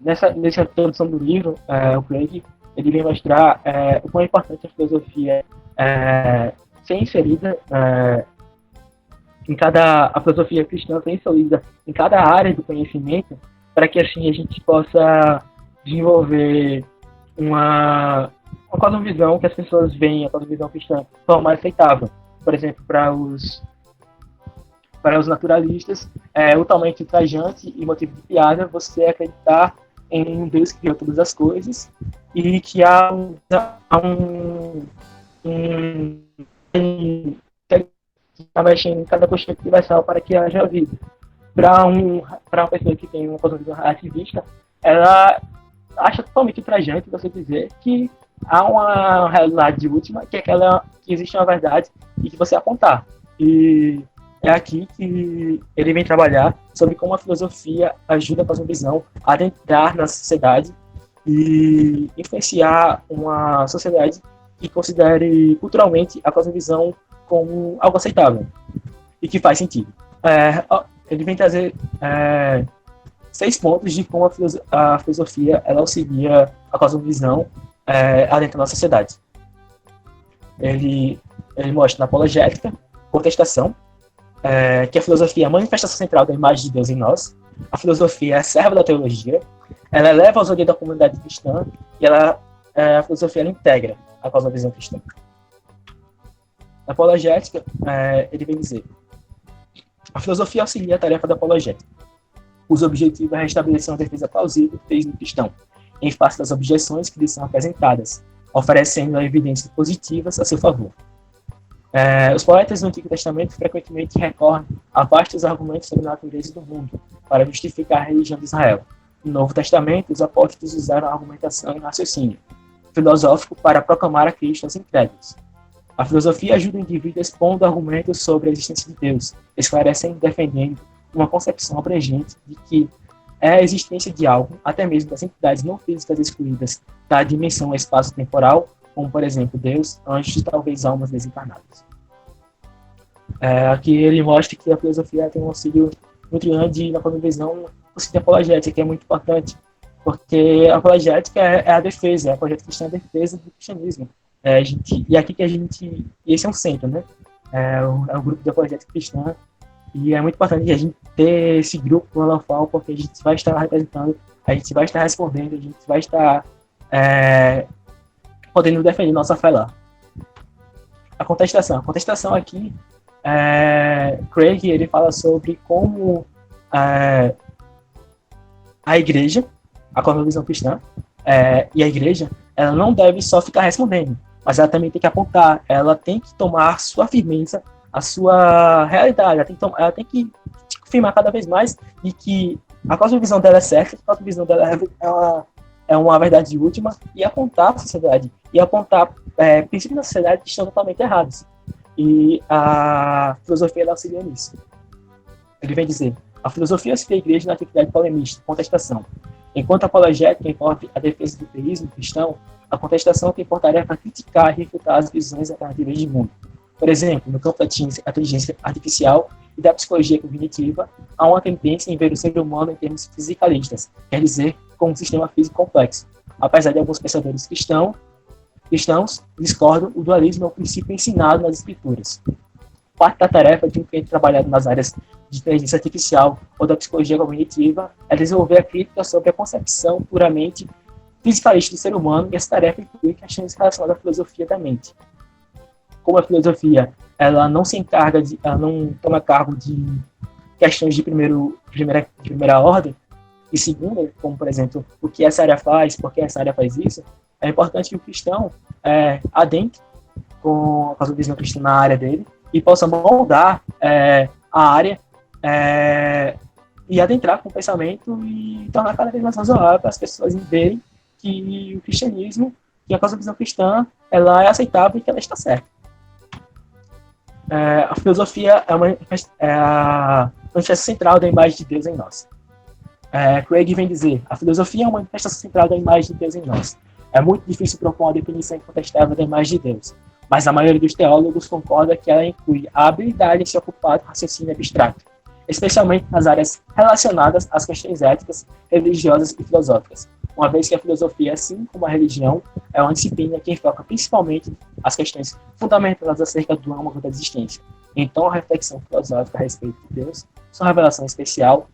Nessa introdução do livro, o Craig ele vem mostrar o quão importante a filosofia ser inserida a filosofia cristã ser inserida em cada área do conhecimento, para que assim a gente possa desenvolver uma cosmovisão que as pessoas veem, a cosmovisão cristã, de forma mais aceitável. Por exemplo, para os naturalistas, é totalmente ultrajante e motivo de piada você acreditar em um Deus que criou todas as coisas e que há que está mexendo em cada conceito universal para que haja vida. Para uma pessoa que tem uma cosmovisão ativista, ela acha totalmente ultrajante você dizer que há uma realidade última, que é aquela que existe uma verdade e que você apontar. E é aqui que ele vem trabalhar sobre como a filosofia ajuda a cosmovisão a adentrar na sociedade e influenciar uma sociedade que considere culturalmente a cosmovisão como algo aceitável e que faz sentido. Ele vem trazer 6 pontos de como a filosofia ela auxilia a cosmovisão adentro da sociedade. Ele mostra na apologética, contestação, que a filosofia é a manifestação central da imagem de Deus em nós. A filosofia é a serva da teologia. Ela eleva aos olhos da comunidade cristã e a filosofia ela integra a cosmovisão cristã. Na apologética, ele vem dizer: a filosofia auxilia a tarefa da apologética. cujo objetivo é restabelecer uma defesa plausível do teísmo cristão, em face das objeções que lhes são apresentadas, oferecendo evidências positivas a seu favor. Os poetas do Antigo Testamento frequentemente recorrem a vastos argumentos sobre a natureza do mundo para justificar a religião de Israel. No Novo Testamento, os apóstolos usaram a argumentação e raciocínio filosófico para proclamar a Cristo aos incrédulos. A filosofia ajuda o indivíduo expondo argumentos sobre a existência de Deus, esclarecendo e defendendo uma concepção abrangente de que é a existência de algo, até mesmo das entidades não físicas excluídas da dimensão espaço-temporal, como, por exemplo, Deus, anjos e talvez almas desencarnadas. Aqui ele mostra que a filosofia tem um auxílio muito grande na visão do sistema apologética, que é muito importante, porque a apologética é a defesa, a apologética cristã é a defesa do cristianismo. Esse é um centro, né? É um grupo de apologética cristã, e é muito importante a gente ter esse grupo no Alafal, porque a gente vai estar representando, a gente vai estar respondendo, a gente vai estar podendo defender nossa fé lá. A contestação aqui, Craig, ele fala sobre como a igreja, a cosmovisão cristã, e a igreja, ela não deve só ficar respondendo, mas ela também tem que apontar, ela tem que tomar sua firmeza, a sua realidade, ela tem que afirmar cada vez mais de que a cosmovisão dela é certa, a cosmovisão dela é uma verdade última, e apontar a sociedade, e apontar princípios da sociedade que estão totalmente errados. E a filosofia ela auxilia nisso. Ele vem dizer: a filosofia auxilia a igreja na atividade polemista, contestação. Enquanto a apologética envolve a defesa do teísmo cristão, a contestação tem por tarefa criticar e refutar as visões alternativas de mundo. Por exemplo, no campo da inteligência artificial e da psicologia cognitiva, há uma tendência em ver o ser humano em termos fisicalistas, quer dizer, como um sistema físico complexo. Apesar de alguns pensadores cristãos discordam, o dualismo é um princípio ensinado nas escrituras. Parte da tarefa de um cliente trabalhado nas áreas de inteligência artificial ou da psicologia cognitiva é desenvolver a crítica sobre a concepção puramente fisicalista do ser humano, e essa tarefa inclui questões relacionadas à filosofia da mente. Como a filosofia ela não toma cargo de questões de primeira ordem, e segunda, como por exemplo, o que essa área faz, por que essa área faz isso, é importante que o cristão adentre com a cosmovisão cristã na área dele e possa moldar a área e adentrar com o pensamento e tornar cada vez mais razoável para as pessoas verem que o cristianismo, que a cosmovisão cristã, ela é aceitável e que ela está certa. A filosofia é a manifestação central da imagem de Deus em nós. Craig vem dizer: a filosofia é uma manifestação central da imagem de Deus em nós. É muito difícil propor uma definição incontestável da imagem de Deus, mas a maioria dos teólogos concorda que ela inclui a habilidade em se ocupar do raciocínio abstrato, especialmente nas áreas relacionadas às questões éticas, religiosas e filosóficas, uma vez que a filosofia, assim como a religião, é uma disciplina que enfoca principalmente as questões fundamentais acerca do âmago da existência. Então, a reflexão filosófica a respeito de Deus, sua revelação especial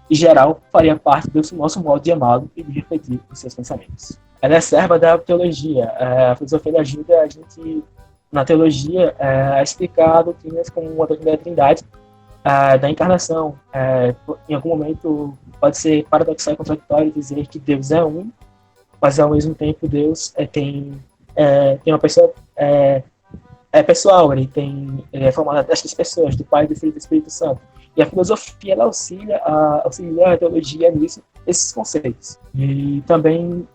e geral, faria parte do nosso modo de amá-lo e de refletir os seus pensamentos. Ela é serva da teologia. A filosofia ajuda a gente, na teologia, a explicar doutrinas como a doutrina da Trindade, da encarnação. Em algum momento pode ser paradoxal e contraditório dizer que Deus é um, mas ao mesmo tempo Deus tem uma pessoa, é pessoal, ele é formado das três pessoas, do Pai, do Filho e do Espírito Santo. E a filosofia ela auxilia a teologia nisso, esses conceitos. E também,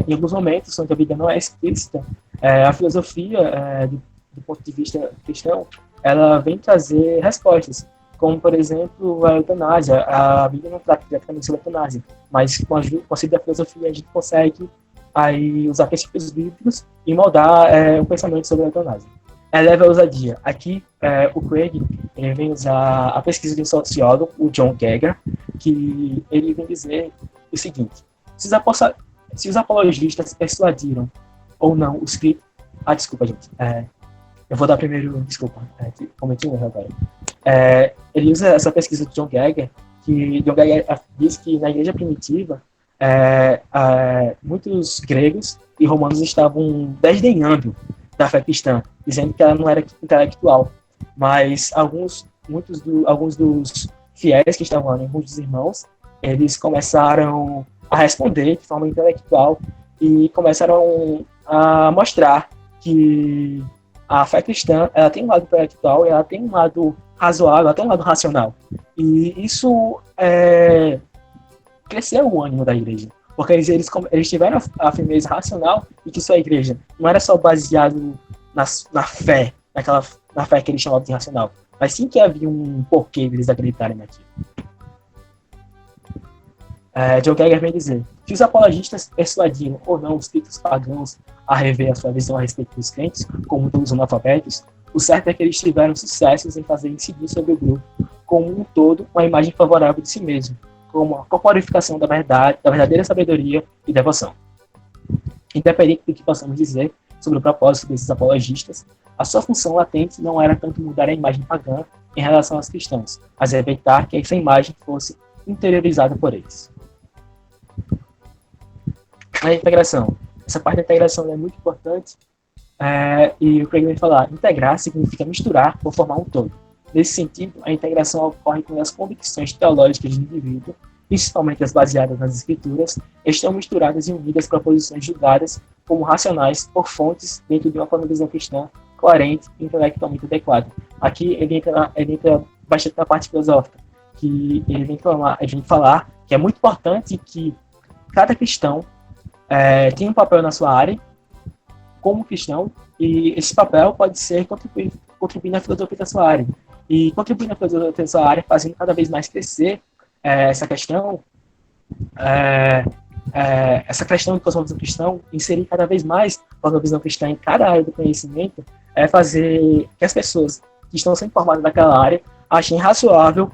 em alguns momentos, onde a Bíblia não é explícita, a filosofia, do ponto de vista cristão, ela vem trazer respostas, como, por exemplo, a eutanásia. A Bíblia não trata diretamente sobre a eutanásia, mas com o auxílio da filosofia a gente consegue usar princípios bíblicos e moldar um pensamento sobre a eutanásia. Eleva a ousadia. Aqui, o Craig vem usar a pesquisa de um sociólogo, o John Geiger, que ele vem dizer o seguinte: se os apologistas persuadiram ou não os críticos... desculpa, gente. Eu vou dar primeiro... Desculpa, cometi um erro agora. Ele usa essa pesquisa de John Geiger, que John Geiger diz que na igreja primitiva, muitos gregos e romanos estavam desdenhando da fé cristã, dizendo que ela não era intelectual, mas alguns dos fiéis que estavam ali, muitos irmãos, eles começaram a responder de forma intelectual e começaram a mostrar que a fé cristã, ela tem um lado intelectual, ela tem um lado razoável, ela tem um lado racional. E isso cresceu o ânimo da igreja, porque eles tiveram a firmeza racional e que sua igreja não era só baseado na fé, na fé que eles chamavam de racional, mas sim que havia um porquê deles acreditarem naquilo. John Geiger vem dizer que os apologistas persuadiram ou não os críticos pagãos a rever a sua visão a respeito dos crentes, como dos analfabetos. O certo é que eles tiveram sucessos em fazer incidir sobre o grupo como um todo uma imagem favorável de si mesmo, como a corporificação da verdade, da verdadeira sabedoria e devoção. Independente do que possamos dizer sobre o propósito desses apologistas, a sua função latente não era tanto mudar a imagem pagã em relação aos cristãos, mas evitar que essa imagem fosse interiorizada por eles. A integração. Essa parte da integração é muito importante, e o Craig vai falar, integrar significa misturar ou formar um todo. Nesse sentido, a integração ocorre quando as convicções teológicas do indivíduo, principalmente as baseadas nas escrituras, estão misturadas e unidas para posições julgadas como racionais por fontes dentro de uma cosmovisão cristã coerente e intelectualmente adequada. Aqui ele entra bastante na parte filosófica, que ele vem falar que é muito importante que cada cristão tem um papel na sua área como cristão, e esse papel pode ser contribuir na filosofia da sua área. E contribuir na filosofia da sua área, fazendo cada vez mais crescer essa questão de cosmovisão cristã, inserir cada vez mais cosmovisão cristã em cada área do conhecimento, fazer que as pessoas que estão sendo formadas naquela área achem razoável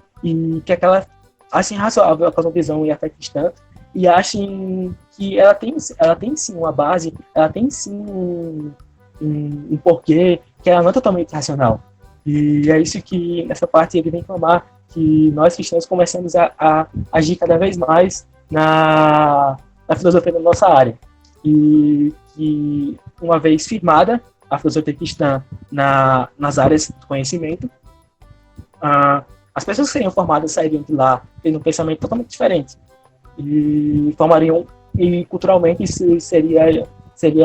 achem razoável a cosmovisão e a fé cristã, e achem que ela tem sim uma base, ela tem sim um porquê, que ela não é totalmente racional. E é isso que, nessa parte, ele vem clamar, que nós cristãos começamos a agir cada vez mais na filosofia da nossa área. E que, uma vez firmada a filosofia cristã nas áreas do conhecimento, as pessoas que seriam formadas sairiam de lá tendo um pensamento totalmente diferente. E culturalmente isso seria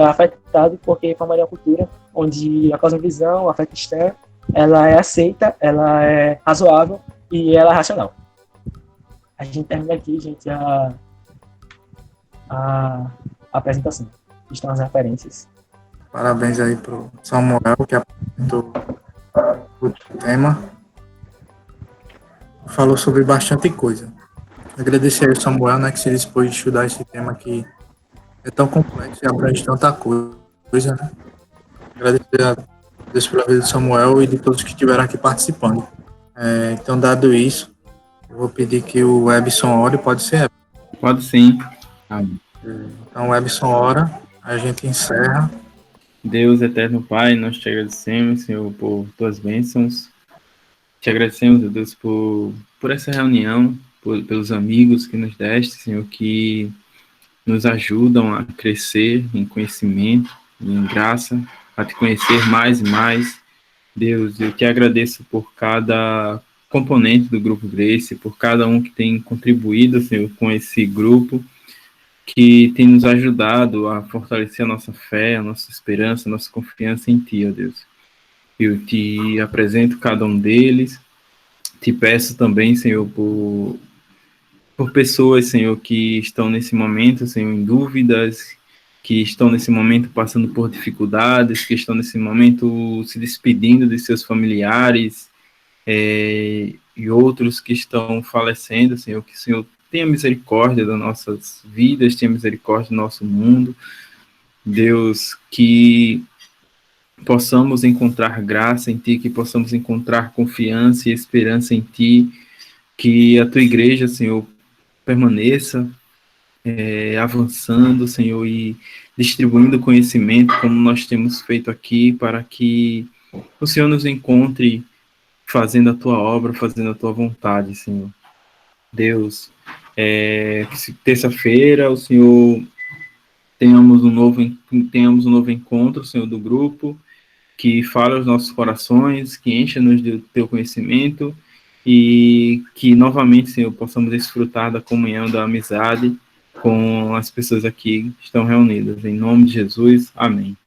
afetado, porque formaria uma cultura onde a cosmovisão, a fé cristã, ela é aceita, ela é razoável e ela é racional. A gente termina aqui, gente, a apresentação. Estão as referências. Parabéns aí pro Samuel, que apresentou o tema. Falou sobre bastante coisa. Agradecer ao Samuel, né, que se dispôs de estudar esse tema que é tão complexo e abrange tanta coisa, né? Agradecer a Deus pela vida do Samuel e de todos que estiveram aqui participando. Então, dado isso, eu vou pedir que o Ebson ore, pode ser? Pode sim. Amém. Então, o Ebson ora, a gente encerra. Deus, eterno Pai, nós te agradecemos, Senhor, por tuas bênçãos. Te agradecemos, Deus, por essa reunião, pelos amigos que nos deste, Senhor, que nos ajudam a crescer em conhecimento, em graça, a te conhecer mais e mais. Deus, eu te agradeço por cada componente do Grupo Grace, por cada um que tem contribuído, Senhor, com esse grupo, que tem nos ajudado a fortalecer a nossa fé, a nossa esperança, a nossa confiança em Ti, ó Deus. Eu te apresento cada um deles, te peço também, Senhor, por pessoas, Senhor, que estão nesse momento, Senhor, em dúvidas, que estão nesse momento passando por dificuldades, que estão nesse momento se despedindo de seus familiares, e outros que estão falecendo, Senhor, que o Senhor tenha misericórdia das nossas vidas, tenha misericórdia do nosso mundo. Deus, que possamos encontrar graça em Ti, que possamos encontrar confiança e esperança em Ti, que a Tua igreja, Senhor, permaneça avançando, Senhor, e distribuindo conhecimento como nós temos feito aqui, para que o Senhor nos encontre fazendo a Tua obra, fazendo a Tua vontade, Senhor. Deus, terça-feira, o Senhor tenhamos um novo encontro, Senhor, do grupo, que fala aos nossos corações, que encha-nos do Teu conhecimento, e que novamente, Senhor, possamos desfrutar da comunhão, da amizade com as pessoas aqui que estão reunidas. Em nome de Jesus, amém.